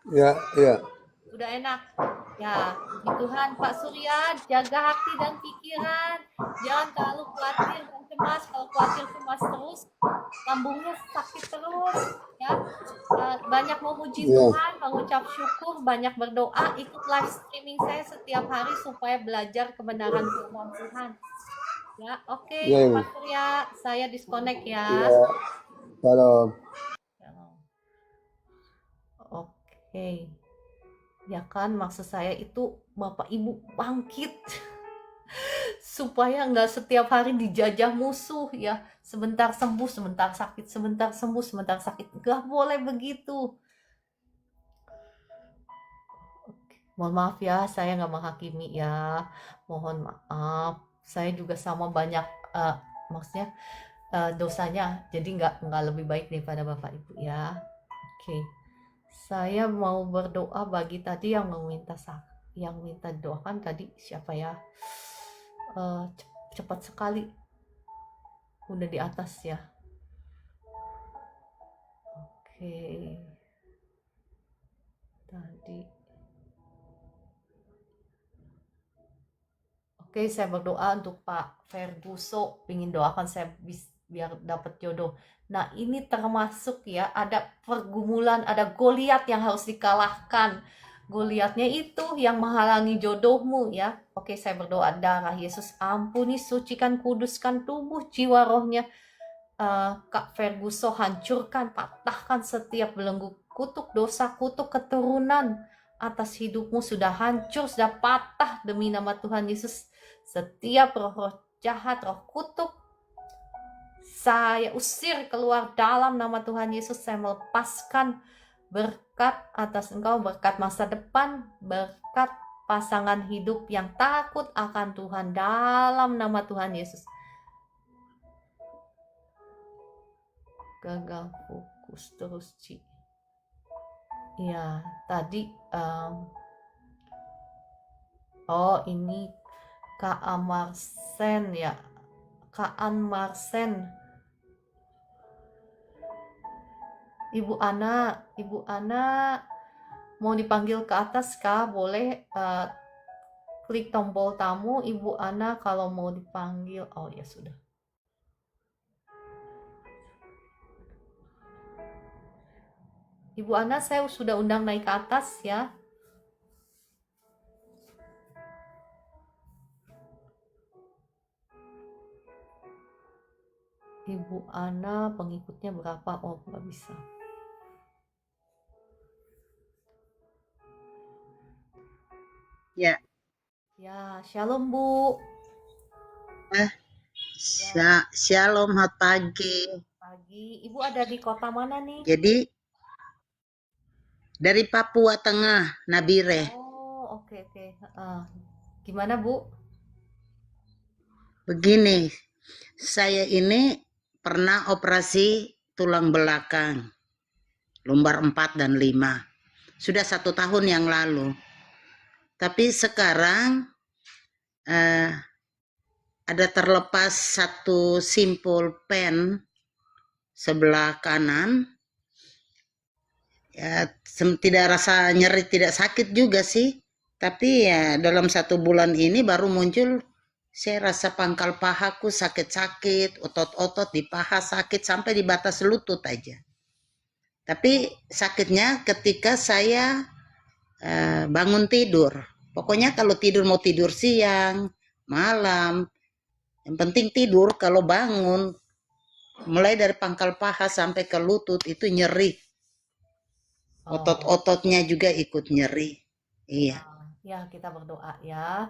Ya.
Udah enak. Ya, puji Tuhan Pak Surya, jaga hati dan pikiran. Jangan terlalu khawatir dan cemas. Kalau khawatir cemas terus, lambungnya sakit terus. Ya, banyak memuji Tuhan, mengucap syukur, banyak berdoa. Ikut live streaming saya setiap hari supaya belajar kebenaran firman Tuhan. Ya, oke, Pak Surya, saya disconnect ya.
Salam.
Oke. Ya kan, maksud saya itu Bapak Ibu bangkit supaya nggak setiap hari dijajah musuh ya. Sebentar sembuh, sebentar sakit, sebentar sembuh, sebentar sakit. Nggak boleh begitu. Oke. Mohon maaf ya, saya nggak menghakimi ya. Mohon maaf. Saya juga sama banyak, maksudnya dosanya. Jadi nggak lebih baik daripada Bapak Ibu ya. Oke. Saya mau berdoa bagi tadi yang yang minta doakan tadi siapa ya? Cepat sekali udah di atas ya. Oke. Tadi. Oke, saya berdoa untuk Pak Ferguso, ingin doakan saya biar dapat jodoh. Nah, ini termasuk ya, ada pergumulan, ada Goliat yang harus dikalahkan. Goliatnya itu yang menghalangi jodohmu ya. Oke, saya berdoa darah Yesus ampuni, sucikan, kuduskan tubuh, jiwa, rohnya. Kak Ferguso, hancurkan, patahkan setiap belenggu kutuk dosa, kutuk keturunan atas hidupmu sudah hancur, sudah patah demi nama Tuhan Yesus. Setiap roh-roh jahat, roh kutuk, saya usir keluar dalam nama Tuhan Yesus. Saya melepaskan berkat atas engkau, berkat masa depan, berkat pasangan hidup yang takut akan Tuhan dalam nama Tuhan Yesus. Gagal fokus terus, Ci. Ya, tadi ini Kak Amarsen ya. Kak Marsen. Ibu Ana mau dipanggil ke atas Kak? Boleh klik tombol tamu Ibu Ana kalau mau dipanggil. Oh ya sudah. Ibu Ana, saya sudah undang naik ke atas ya. Ibu Ana, pengikutnya berapa? Oh, nggak bisa.
Ya,
Ya, shalom Bu.
shalom, selamat pagi.
Pagi. Ibu ada di kota mana nih?
Jadi dari Papua Tengah, Nabire.
Oh, oke. Gimana Bu?
Begini, saya ini pernah operasi tulang belakang, lumbar 4 dan 5. Sudah 1 tahun yang lalu. Tapi sekarang ada terlepas satu simpul pen sebelah kanan. Ya, tidak rasa nyeri, tidak sakit juga sih. Tapi ya dalam 1 bulan ini baru muncul, saya rasa pangkal pahaku sakit-sakit, otot-otot di paha sakit sampai di batas lutut aja. Tapi sakitnya ketika saya bangun tidur. Pokoknya kalau tidur mau tidur siang, malam, yang penting tidur. Kalau bangun, mulai dari pangkal paha sampai ke lutut itu nyeri. Otot-ototnya juga ikut nyeri. Iya.
Ya, kita berdoa ya.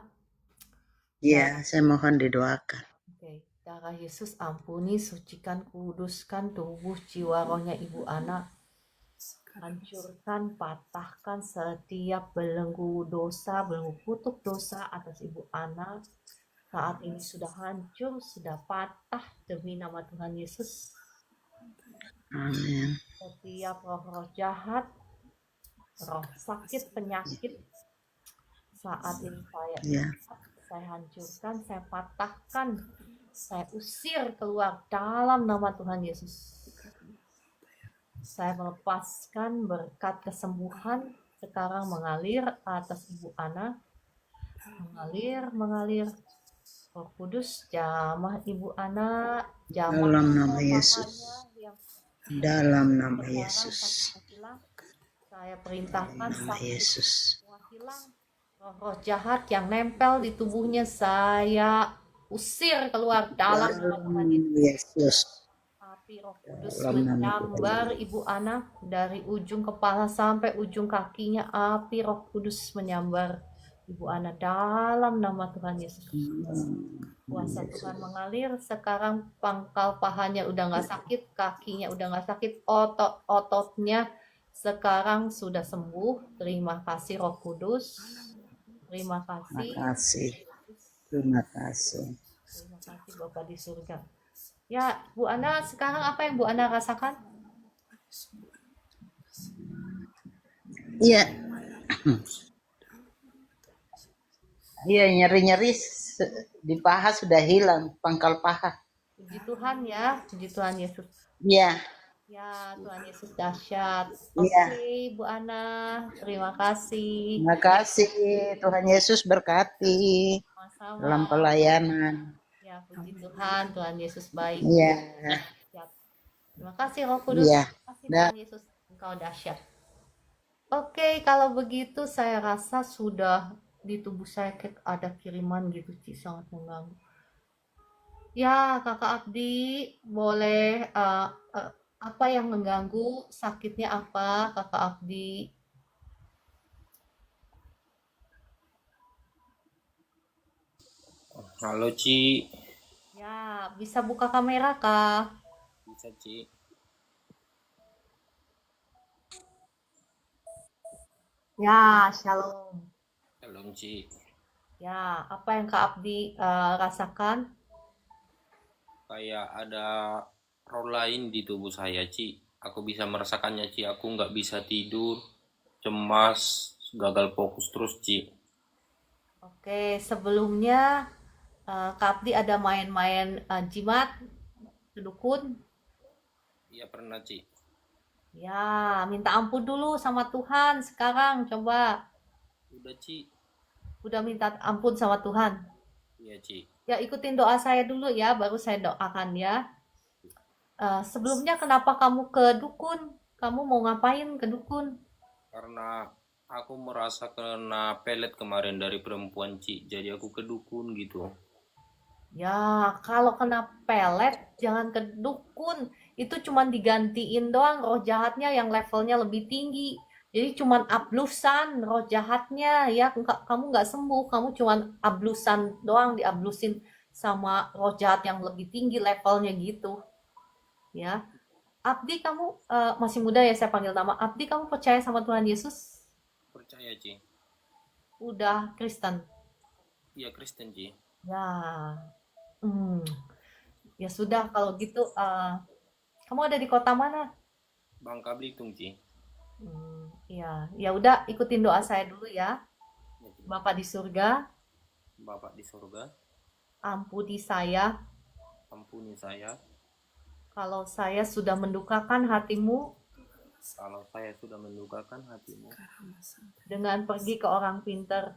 Iya, saya mohon didoakan.
Oke, darah Yesus ampuni, sucikan, kuduskan tubuh, jiwa, rohnya Ibu Ana. Hancurkan, patahkan setiap belenggu dosa, belenggu kutuk dosa atas Ibu Ana. Saat ini sudah hancur, sudah patah demi nama Tuhan Yesus.
Amin.
Setiap roh-roh jahat, roh sakit, penyakit, saat ini saya hancurkan, saya patahkan, saya usir keluar dalam nama Tuhan Yesus. Saya melepaskan berkat kesembuhan sekarang mengalir atas Ibu Ana. Mengalir. Roh Kudus, jamah Ibu Ana, jamah
dalam nama Yesus. Dalam nama Yesus.
Saya perintahkan
nama Yesus.
semua hilang. Roh-roh jahat yang nempel di tubuhnya saya usir keluar dalam nama Tuhan
Yesus.
Api Roh Kudus
dalam nama
menyambar Ibu Ana dari ujung kepala sampai ujung kakinya. Api Roh Kudus menyambar Ibu Ana dalam nama Tuhan Yesus. Kuasa Tuhan mengalir. Sekarang pangkal pahanya udah nggak sakit, kakinya udah nggak sakit, otot-ototnya sekarang sudah sembuh. Terima kasih Roh Kudus. Terima
Terima
kasih.
kasih. Terima kasih.
Terima kasih Bapak di surga. Ya, Bu Ana, sekarang apa yang Bu Ana rasakan?
Iya, iya nyeri-nyeri di paha sudah hilang, pangkal paha.
Puji Tuhan ya, puji Tuhan Yesus.
Iya,
Ya, Tuhan Yesus dahsyat.
iya.
Oke, Bu Ana, terima kasih.
Terima kasih. Tuhan Yesus berkati dalam
Sama-sama.
pelayanan.
Ya, puji Tuhan, Tuhan Yesus baik.
Iya,
Dahsyat. Terima kasih Roh Kudus.
iya.
Terima kasih Tuhan Yesus, Engkau dahsyat. Oke, kalau begitu saya rasa sudah di tubuh saya kayak ada kiriman gitu, Ci, sangat mengganggu. Ya, Kakak Abdi, boleh apa yang mengganggu? Sakitnya apa, Kakak Abdi?
Halo Ci,
Ya, bisa buka kamera, Kak?
bisa Ci.
Ya, shalom.
Shalom Ci.
Ya, apa yang Kak Abdi rasakan?
Kayak ada roh lain di tubuh saya Ci. Aku bisa merasakannya Ci. Aku nggak bisa tidur, cemas, gagal fokus terus Ci.
Oke, sebelumnya Kak Abdi ada main-main jimat, dukun.
Iya pernah Ci.
Ya, minta ampun dulu sama Tuhan sekarang, coba.
Udah Ci.
Udah minta ampun sama Tuhan.
Iya Ci.
Ya, ikutin doa saya dulu ya, baru saya doakan ya. Sebelumnya kenapa kamu ke dukun? Kamu mau ngapain ke dukun?
Karena aku merasa kena pelet kemarin dari perempuan Ci. Jadi aku ke dukun gitu.
Ya, kalau kena pelet jangan ke dukun. Itu cuman digantiin doang roh jahatnya yang levelnya lebih tinggi. Jadi cuman ablusan roh jahatnya ya, kamu nggak sembuh, kamu cuman ablusan doang, diablusin sama roh jahat yang lebih tinggi levelnya gitu. Ya, Abdi kamu masih muda ya, saya panggil nama. Abdi kamu percaya sama Tuhan Yesus?
Percaya Ci.
Udah Kristen?
Iya Kristen Ci.
Ya, ya sudah kalau gitu. Kamu ada di kota mana?
Bangka Belitung Ci.
Ya, ya udah ikutin doa saya dulu ya.
Ya, Ci.
Bapak di surga,
Bapak di surga,
ampuni saya
ampuni saya
kalau saya sudah mendukakan hatimu
kalau saya sudah mendukakan hatimu
dengan pergi ke orang pintar.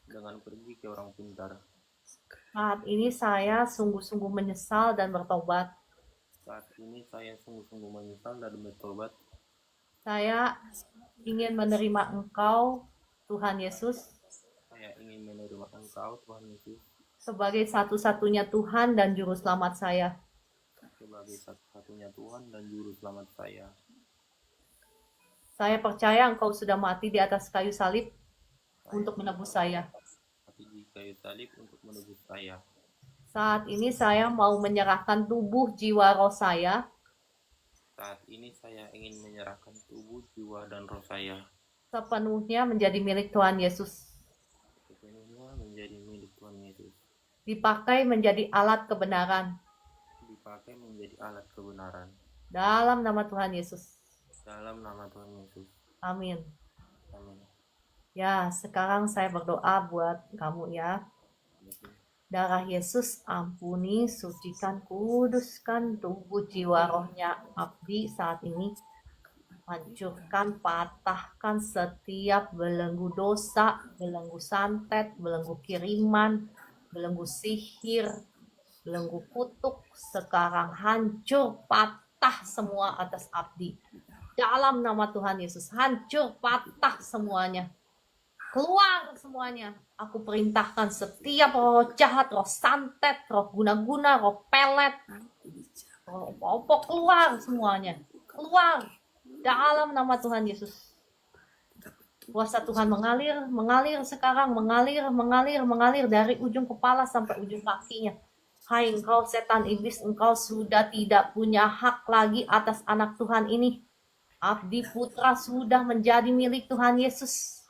dengan pergi ke orang pintar.
Saat ini saya sungguh-sungguh menyesal dan bertobat.
Saat ini saya sungguh-sungguh menyesal dan bertobat.
Saya ingin menerima Engkau, Tuhan Yesus,
Saya ingin menerima Engkau, Tuhan Yesus,
sebagai satu-satunya Tuhan dan Juru Selamat saya.
sebagai satu-satunya Tuhan dan Juru Selamat saya.
Saya percaya Engkau sudah mati di atas kayu salib untuk menebus saya.
Mati di kayu salib untuk menebus saya.
Saat ini saya mau menyerahkan tubuh, jiwa, roh saya
Saat ini saya ingin menyerahkan tubuh, jiwa, dan roh saya
sepenuhnya menjadi milik Tuhan Yesus.
sepenuhnya menjadi milik Tuhan Yesus.
Dipakai menjadi alat kebenaran.
Dipakai menjadi alat kebenaran.
Dalam nama Tuhan Yesus.
Dalam nama Tuhan Yesus.
Amin.
Amin.
Ya, sekarang saya berdoa buat kamu ya. Darah Yesus ampuni, sucikan, kuduskan tubuh jiwa rohnya Abdi saat ini. Hancurkan, patahkan setiap belenggu dosa, belenggu santet, belenggu kiriman, belenggu sihir, belenggu kutuk. Sekarang hancur, patah semua atas Abdi. Dalam nama Tuhan Yesus, hancur, patah semuanya. Keluar semuanya. Aku perintahkan setiap roh jahat, roh santet, roh guna-guna, roh pelet, roh opo-opo keluar semuanya. Keluar dalam nama Tuhan Yesus. Kuasa Tuhan mengalir sekarang, mengalir dari ujung kepala sampai ujung kakinya. Hai engkau setan iblis, engkau sudah tidak punya hak lagi atas anak Tuhan ini. Abdi Putra sudah menjadi milik Tuhan Yesus.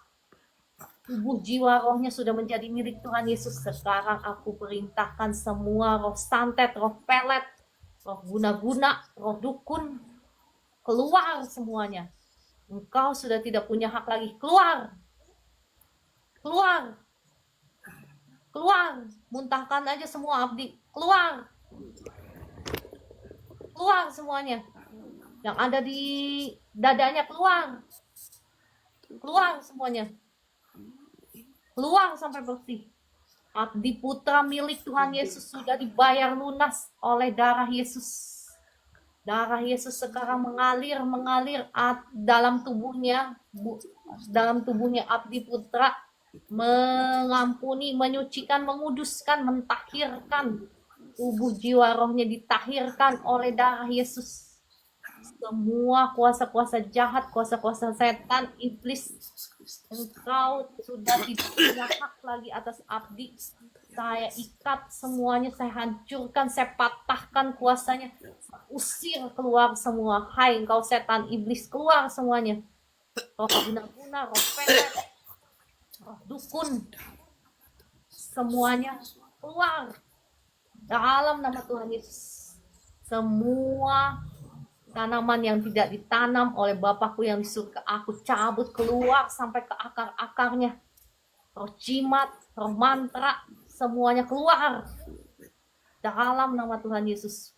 Tubuh jiwa rohnya sudah menjadi milik Tuhan Yesus. Sekarang aku perintahkan semua roh santet, roh pelet, roh guna-guna, roh dukun, keluar semuanya. Engkau sudah tidak punya hak lagi. Keluar. Keluar. Keluar. Muntahkan aja semua abdi. Keluar. Keluar semuanya. Yang ada di dadanya keluar. Keluar semuanya. Keluar sampai bersih. Abdi Putra milik Tuhan Yesus sudah dibayar lunas oleh darah Yesus. Darah Yesus sekarang mengalir dalam tubuhnya Abdi Putra, mengampuni, menyucikan, menguduskan, mentahirkan. Tubuh jiwa rohnya ditahirkan oleh darah Yesus. Semua kuasa-kuasa jahat, kuasa-kuasa setan, iblis, engkau sudah tidak punya hak lagi atas abdi. Saya ikat semuanya, saya hancurkan, saya patahkan kuasanya. Usir keluar semua. Hai engkau setan iblis, keluar semuanya. Roh guna-guna, roh pelet, roh dukun, semuanya keluar dalam nama Tuhan Yesus. Semua tanaman yang tidak ditanam oleh Bapakku yang di surga, aku cabut keluar sampai ke akar-akarnya. Roh jimat, roh mantra, semuanya keluar dalam nama Tuhan Yesus.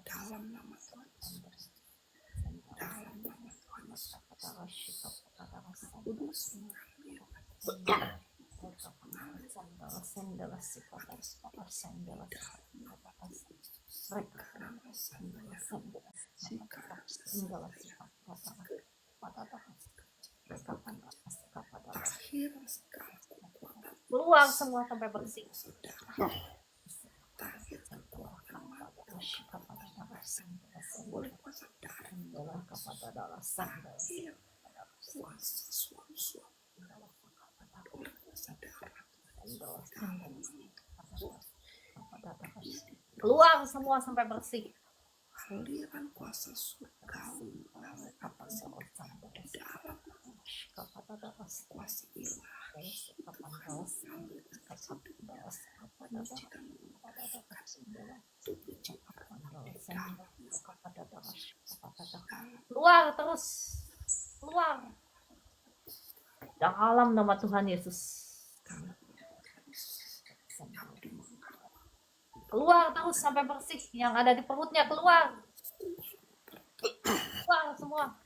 Dalam nama Tuhan Yesus. Dalam nama Tuhan Yesus. Kudus mengambil. Akhir segala kekuatan.
Keluar semua sampai bersih.
Tahir kekuatan boleh kuasa darah. Tahir kuasa suam-suam. Boleh kuasa darah.
Keluar semua sampai bersih.
Aliran kuasa surgawi di dalam kuasa ilahi.
Keluar terus. Keluar. Dalam nama Tuhan Yesus. Keluar terus sampai bersih. Yang ada di perutnya keluar. Keluar semua.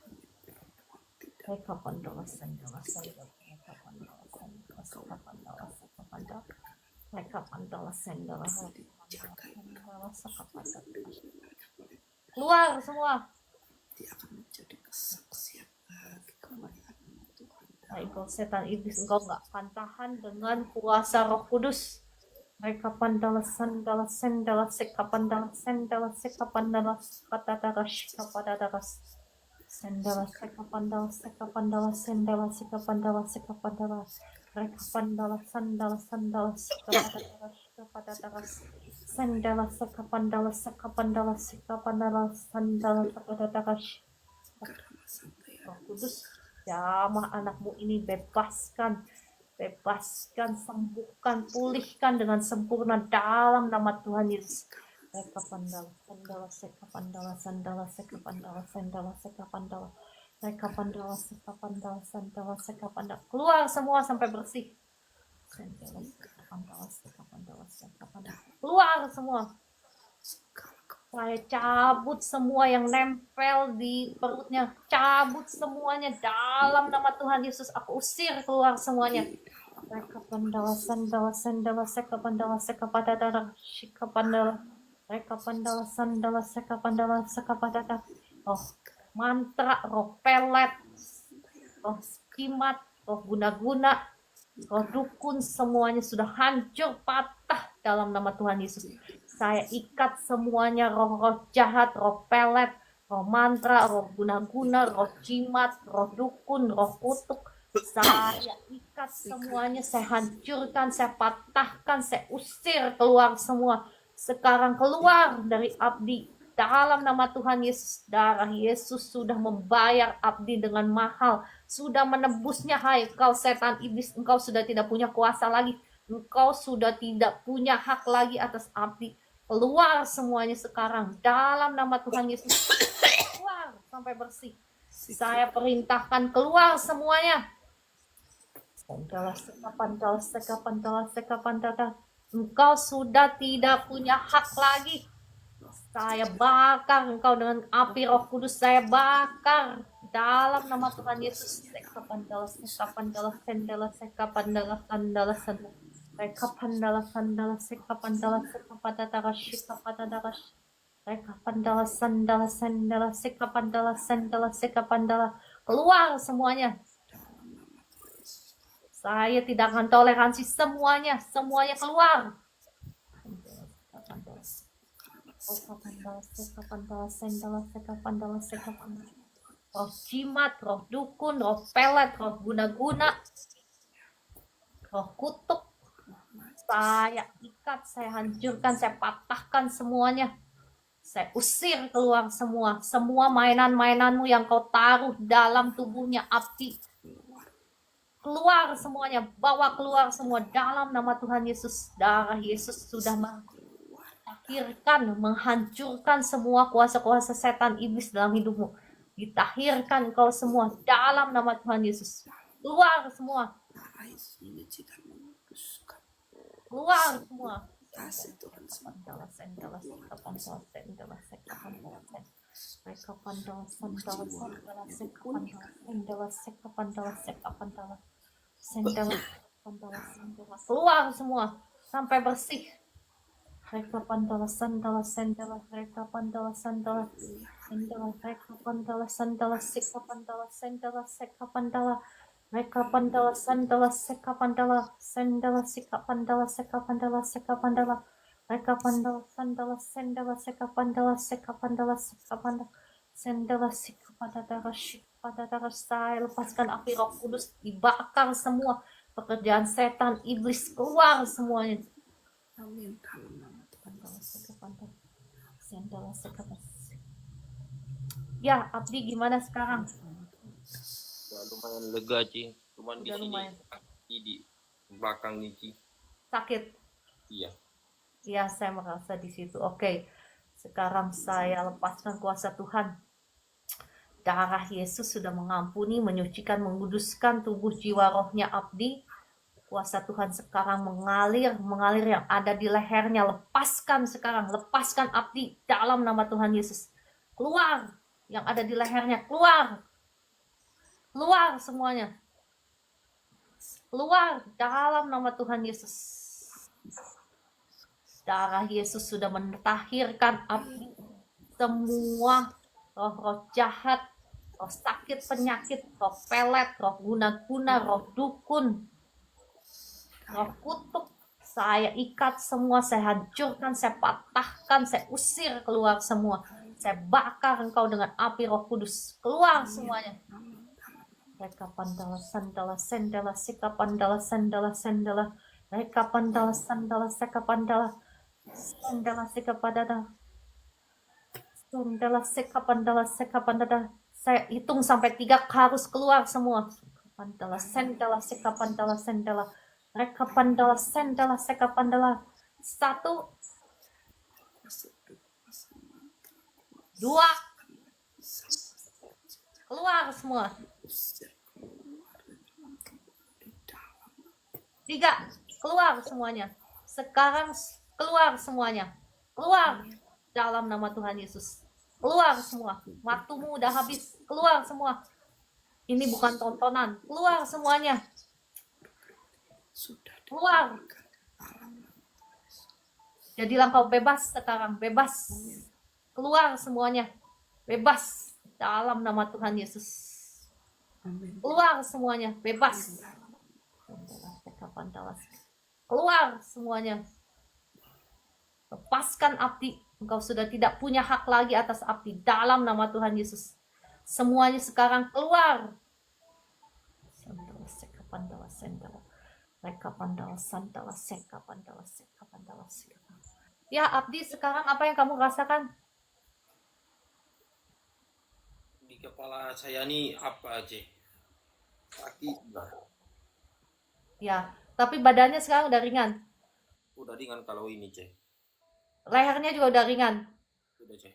Keluar semua.
Dia akan menjadi kesaksian bagi kemuliaan Tuhan.
Engkau setan iblis, engkau gak akan tahan dengan kuasa Roh Kudus. Mereka pandala sandala sendala sekapandala sendala sekapandala katadaras kapadaras sendala sekapandala sekapandala sendala sekapandala sekapandala mereka pandala sandala sandala sekapadaras kapadaras sendala sekapandala sekapandala sekapandala sandala sekapadaras. Roh Kudus, jamah anakmu ini, bebaskan, sembuhkan, pulihkan dengan sempurna dalam nama Tuhan Yesus. Reka pandala, pandala, seka pandala, sandala, seka pandala, sandala, seka pandala, reka pandala, seka pandala, sandala, seka pandala. Keluar semua sampai bersih. Sandala, seka pandala, seka pandala, seka pandala. Keluar semua. Saya cabut semua yang nempel di perutnya. Cabut semuanya dalam nama Tuhan Yesus. Aku usir keluar semuanya. Reka pandala sandala sandala seka pandala seka padadara shika pandala. Reka pandala sandala seka pandala seka padadara. Oh, mantra, roh pelet, roh skimat, roh guna-guna, roh dukun, semuanya sudah hancur, patah. dalam nama Tuhan Yesus. Saya ikat semuanya roh-roh jahat, roh pelet, roh mantra, roh guna-guna, roh jimat, roh dukun, roh kutuk. Saya ikat semuanya, saya hancurkan, saya patahkan, saya usir keluar semua. Sekarang keluar dari Abdi dalam nama Tuhan Yesus. Darah Yesus sudah membayar Abdi dengan mahal, sudah menebusnya. Hai kau setan iblis, engkau sudah tidak punya kuasa lagi, engkau sudah tidak punya hak lagi atas Abdi. Keluar semuanya sekarang dalam nama Tuhan Yesus. Keluar sampai bersih. Saya perintahkan keluar semuanya. Engkau sudah tidak punya hak lagi. Saya bakar engkau dengan api Roh Kudus. Saya bakar dalam nama Tuhan Yesus. Keluar semuanya. Saya tidak akan toleransi semuanya. Semuanya keluar. Roh jimat, roh dukun, roh pelet, roh guna-guna, roh kutuk. Saya ikat, saya hancurkan, saya patahkan semuanya. Saya usir keluar semua. Semua mainan-mainanmu yang kau taruh dalam tubuhnya Abdi. Keluar semuanya, bawa keluar semua dalam nama Tuhan Yesus. Darah Yesus sudah mengakhirkan, menghancurkan semua kuasa-kuasa setan iblis dalam hidupmu. Ditahirkan kau semua dalam nama Tuhan Yesus. Keluar semua. Keluar semua. Keluar semua sampai bersih. Reka pandala sandala sandala reka pandala sandala sandala reka pandala sandala seka pandala sandala seka pandala reka pandala sandala seka pandala sandala seka pandala seka pandala seka pandala reka pandala sandala sandala seka pandala seka pandala seka pandala sandala seka pada saya lepaskan api Roh Kudus, dibakar semua pekerjaan setan iblis, keluar semuanya.
Amin.
Ya, Abdi gimana sekarang?
Ya, lumayan lega Ci, cuman di
Udah
sini
lumayan.
di belakang nih Ci.
Sakit?
Iya.
Iya, saya merasa di situ. Oke, sekarang saya lepaskan kuasa Tuhan. Darah Yesus sudah mengampuni, menyucikan, menguduskan tubuh jiwa rohnya Abdi. Kuasa Tuhan sekarang mengalir yang ada di lehernya. Lepaskan sekarang, lepaskan Abdi dalam nama Tuhan Yesus. Keluar yang ada di lehernya, keluar. Keluar semuanya. Keluar dalam nama Tuhan Yesus. Darah Yesus sudah mentahirkan Abdi. Semua roh-roh jahat, roh sakit penyakit, roh pelet, roh guna-guna, roh dukun, roh kutuk, saya ikat semua, saya hancurkan, saya patahkan, saya usir keluar semua. Saya bakar engkau dengan api Roh Kudus. Keluar semuanya. Reka pandala sandala sendala sika pandala sandala sendala reka pandala sandala sika pandala sandala sika padada sandala sika pandala. Saya hitung sampai 3 harus keluar semua. Pandala sendala sika pandala sendala reka pandala sendala sika pandala. 1 2 keluar semua. 3 keluar semuanya. Sekarang keluar semuanya. Keluar dalam nama Tuhan Yesus. Keluar semua. Waktumu udah habis. Keluar semua. Ini bukan tontonan. Keluar semuanya. Keluar. Jadilah kau bebas sekarang. Bebas. Keluar semuanya. Bebas dalam nama Tuhan Yesus. Keluar semuanya. Bebas. Keluar semuanya. Lepaskan Abdi. Engkau sudah tidak punya hak lagi atas Abdi. Dalam nama Tuhan Yesus. Semuanya sekarang keluar. Sandala seka pandala sendala. Reka pandala sandala seka pandala seka pandala seka. Ya Abdi, sekarang apa yang kamu rasakan?
Di kepala saya nih apa aja? Sakit lah.
Ya, tapi badannya sekarang udah ringan.
Udah ringan kalau ini, Cek.
Lehernya juga udah ringan.
Udah, Cek.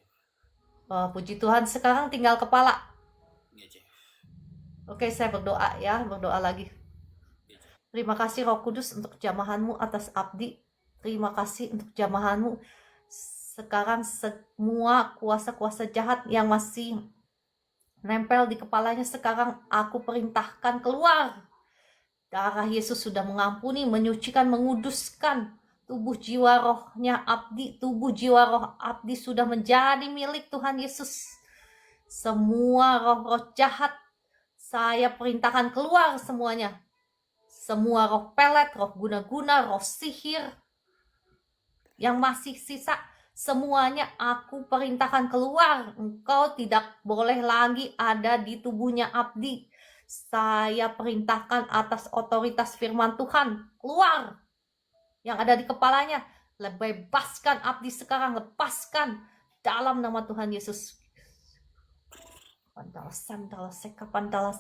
Oh, puji Tuhan, sekarang tinggal kepala.
Iya, Cek.
Oke, saya berdoa ya, berdoa lagi.
Iya, Cek.
Terima kasih Roh Kudus untuk jamahanmu atas Abdi. Terima kasih untuk jamahanmu. Sekarang semua kuasa-kuasa jahat yang masih nempel di kepalanya, sekarang aku perintahkan keluar. Darah Yesus sudah mengampuni, menyucikan, menguduskan tubuh jiwa rohnya Abdi. Tubuh jiwa roh Abdi sudah menjadi milik Tuhan Yesus. Semua roh-roh jahat saya perintahkan keluar semuanya. Semua roh pelet, roh guna-guna, roh sihir yang masih sisa, semuanya aku perintahkan keluar. Engkau tidak boleh lagi ada di tubuhnya Abdi. Saya perintahkan atas otoritas firman Tuhan, keluar. Yang ada di kepalanya, bebaskan Abdi sekarang, lepaskan dalam nama Tuhan Yesus. Pandala sandala seka pandala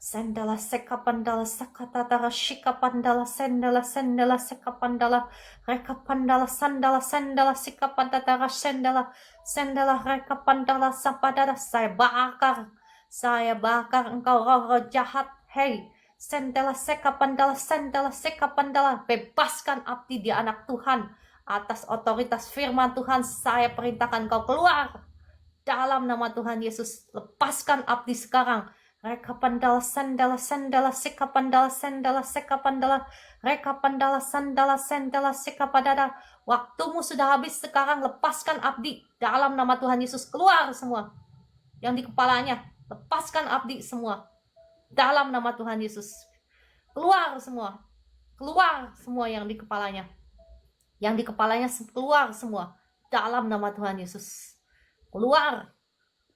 sandala seka pandala sakatatara shika pandala sandala seka pandala reka pandala sandala seka pandatara sandala reka pandala sapadara. Saya bakar engkau roh-roh jahat. Hei, sandala seka pandala, bebaskan Abdi, dia anak Tuhan. Atas otoritas firman Tuhan saya perintahkan kau keluar. Dalam nama Tuhan Yesus, lepaskan Abdi sekarang. Reka pandala sandala seka pandala seka pandala reka pandala sandala seka padada. Waktumu sudah habis sekarang, lepaskan Abdi. Dalam nama Tuhan Yesus, keluar semua yang di kepalanya. Lepaskan Abdi semua. Dalam nama Tuhan Yesus, keluar semua. Keluar semua yang di kepalanya. Yang di kepalanya keluar semua. Dalam nama Tuhan Yesus. Keluar.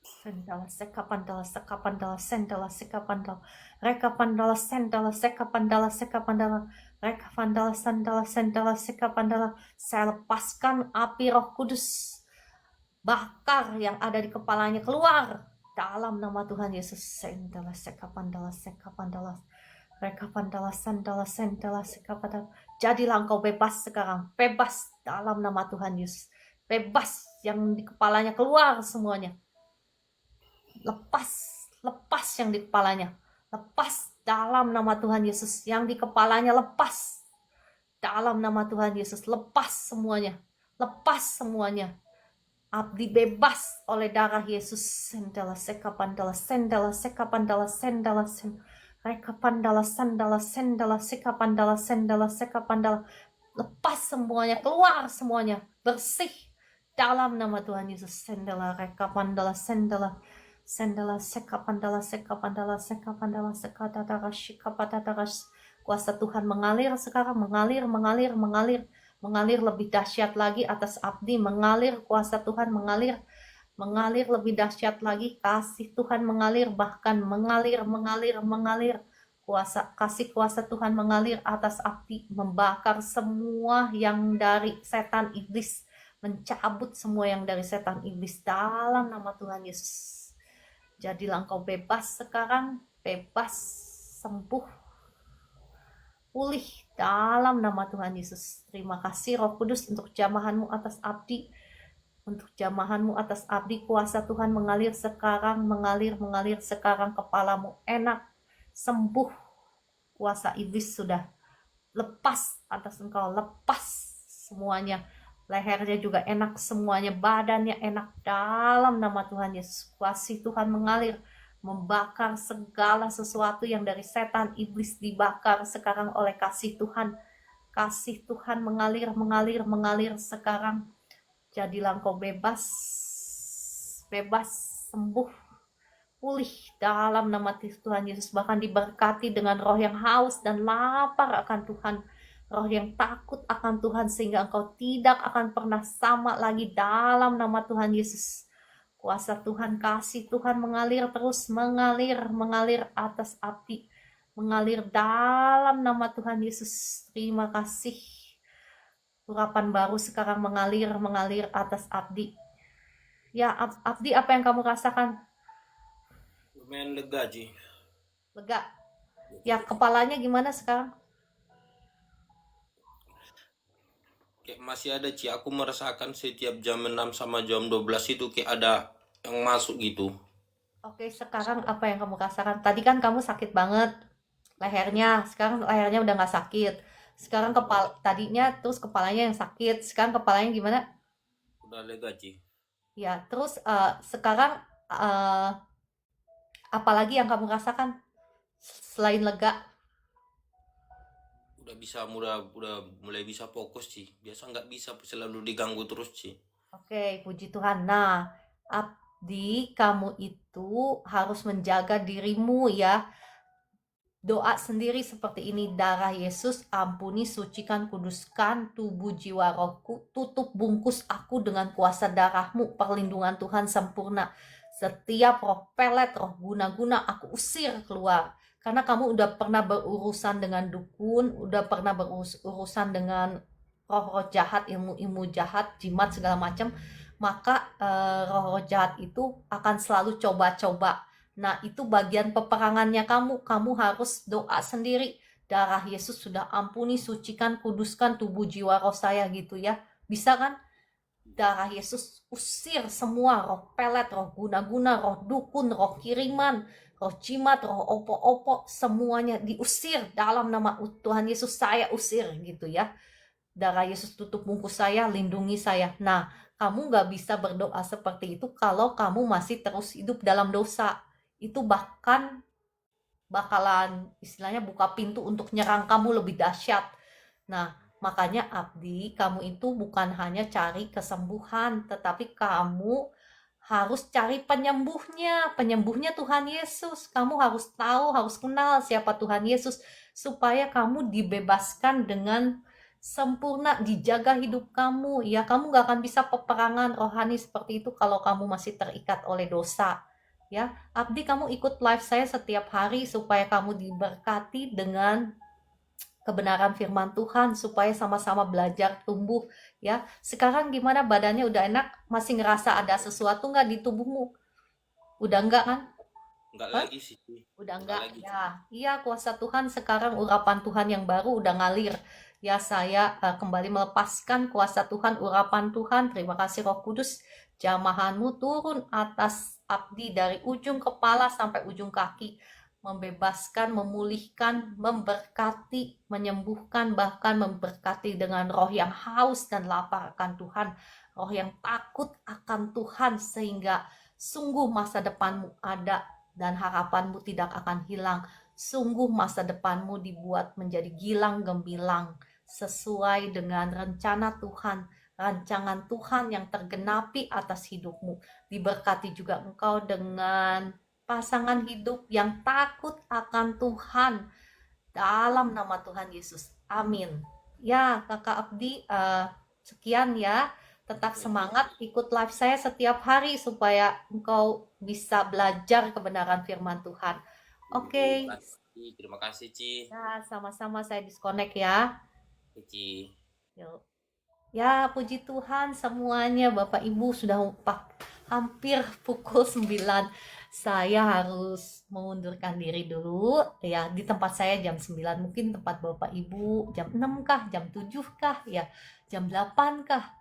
Sandala seka pandala seka pandala sandala seka pandala reka pandala sandala seka pandala reka pandala sandala seka pandala. Saya lepaskan api Roh Kudus, bakar yang ada di kepalanya, keluar dalam nama Tuhan Yesus. Sandala seka pandala reka pandala sandala seka pandala. Jadilah engkau bebas sekarang, bebas dalam nama Tuhan Yesus. Bebas yang di kepalanya, keluar semuanya. Lepas yang di kepalanya. Lepas dalam nama Tuhan Yesus. Yang di kepalanya lepas. Dalam nama Tuhan Yesus, lepas semuanya. Lepas semuanya. Abdi bebas oleh darah Yesus. Sandala seka pandala seka pandala reka pandala sandala seka pandala seka pandala. Lepas semuanya, keluar semuanya. Bersih. Dalam nama Tuhan Yesus. Sandala reka pandala sandala seka pandala seka tatara shika patara. Kuasa Tuhan mengalir sekarang, mengalir lebih dahsyat lagi atas Abdi, mengalir kuasa Tuhan, mengalir lebih dahsyat lagi, kasih Tuhan mengalir, bahkan mengalir kasih kuasa Tuhan mengalir atas Abdi, membakar semua yang dari setan iblis, mencabut semua yang dari setan iblis dalam nama Tuhan Yesus. Jadilah engkau bebas sekarang, bebas, sembuh, pulih dalam nama Tuhan Yesus. Terima kasih Roh Kudus untuk jamahanmu atas Abdi. Untuk jamahanmu atas Abdi, kuasa Tuhan mengalir sekarang, mengalir sekarang, kepalamu enak, sembuh. Kuasa iblis sudah lepas atas engkau, lepas semuanya. Lehernya juga enak semuanya, badannya enak dalam nama Tuhan Yesus. Kuasa Tuhan mengalir, membakar segala sesuatu yang dari setan iblis, dibakar sekarang oleh kasih Tuhan. Kasih Tuhan mengalir sekarang. Jadilah engkau bebas, sembuh, pulih dalam nama Tuhan Yesus. Bahkan diberkati dengan roh yang haus dan lapar akan Tuhan. roh yang takut akan Tuhan sehingga engkau tidak akan pernah sama lagi dalam nama Tuhan Yesus. Kuasa Tuhan, kasih Tuhan mengalir terus, mengalir atas Abdi, mengalir dalam nama Tuhan Yesus. Terima kasih. Urapan baru sekarang mengalir atas Abdi. Ya, Abdi, apa yang kamu rasakan?
Lumayan lega Ci.
Lega? Ya, kepalanya gimana sekarang?
Kayak masih ada Ci, aku merasakan setiap jam 6 sama jam 12 itu kayak ada yang masuk gitu.
Oke, sekarang apa yang kamu rasakan? Tadi kan kamu sakit banget lehernya, sekarang lehernya udah nggak sakit. Sekarang tadinya terus kepalanya yang sakit, sekarang kepalanya gimana?
Udah lega Ci.
Ya, terus sekarang apalagi yang kamu rasakan selain lega?
Udah mulai bisa fokus Ci. Biasa nggak bisa, selalu diganggu terus Ci.
Oke, puji Tuhan. Nah, Abdi, kamu itu harus menjaga dirimu ya. Doa sendiri seperti ini, darah Yesus ampuni, sucikan, kuduskan tubuh jiwa rohku, tutup bungkus aku dengan kuasa darahmu, perlindungan Tuhan sempurna. Setiap roh pelet, roh guna-guna aku usir keluar. Karena kamu udah pernah berurusan dengan dukun, udah pernah berurusan dengan roh-roh jahat, ilmu-ilmu jahat, jimat segala macam, maka roh-roh jahat itu akan selalu coba-coba. Nah, itu bagian peperangannya kamu. Kamu harus doa sendiri. Darah Yesus sudah ampuni, sucikan, kuduskan tubuh jiwa roh saya gitu ya. Bisa kan? Darah Yesus usir semua roh pelet, roh guna-guna, roh dukun, roh kiriman, roh jimat, roh opo-opo, semuanya diusir dalam nama Tuhan Yesus. Saya usir gitu ya. Darah Yesus tutup bungkus saya, lindungi saya. Nah, kamu gak bisa berdoa seperti itu kalau kamu masih terus hidup dalam dosa. Itu bahkan bakalan istilahnya buka pintu untuk nyerang kamu lebih dahsyat. Nah, makanya Abdi, kamu itu bukan hanya cari kesembuhan, tetapi kamu harus cari penyembuhnya. Penyembuhnya Tuhan Yesus. Kamu harus tahu, harus kenal siapa Tuhan Yesus supaya kamu dibebaskan dengan sempurna, dijaga hidup kamu. Ya, kamu gak akan bisa peperangan rohani seperti itu kalau kamu masih terikat oleh dosa. Ya, Abdi, kamu ikut live saya setiap hari supaya kamu diberkati dengan kebenaran firman Tuhan, supaya sama-sama belajar tumbuh ya. Sekarang gimana, badannya udah enak? Masih ngerasa ada sesuatu nggak di tubuhmu? Udah enggak kan?
Nggak
Hah?
lagi sih Ci.
Udah
Nggak
enggak
lagi Ci.
ya. Iya, kuasa Tuhan sekarang, urapan Tuhan yang baru udah ngalir. Ya, saya kembali melepaskan kuasa Tuhan, urapan Tuhan. Terima kasih Roh Kudus. Jamahanmu turun atas Abdi dari ujung kepala sampai ujung kaki. Membebaskan, memulihkan, memberkati, menyembuhkan, bahkan memberkati dengan roh yang haus dan lapar akan Tuhan. Roh yang takut akan Tuhan sehingga sungguh masa depanmu ada dan harapanmu tidak akan hilang. Sungguh masa depanmu dibuat menjadi gilang gemilang sesuai dengan rencana Tuhan, rancangan Tuhan yang tergenapi atas hidupmu. Diberkati juga engkau dengan pasangan hidup yang takut akan Tuhan dalam nama Tuhan Yesus. Amin. Ya, Kakak Abdi, sekian ya. Tetap semangat, ikut live saya setiap hari supaya engkau bisa belajar kebenaran firman Tuhan. Oke.
Terima kasih Ci.
Ya, sama-sama, saya disconnect ya.
Ci.
Yuk. Ya, puji Tuhan semuanya, Bapak Ibu sudah hampir pukul 9. Saya harus mengundurkan diri dulu ya. Di tempat saya jam 9, mungkin tempat Bapak Ibu jam 6 kah, jam 7 kah, ya jam 8 kah.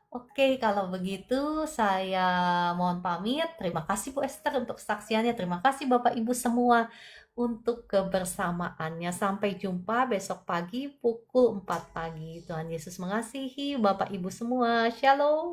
Oke, kalau begitu saya mohon pamit. Terima kasih Bu Esther untuk kesaksiannya. Terima kasih Bapak Ibu semua untuk kebersamaannya. Sampai jumpa besok pagi pukul 4 pagi. Tuhan Yesus mengasihi Bapak Ibu semua. Shalom.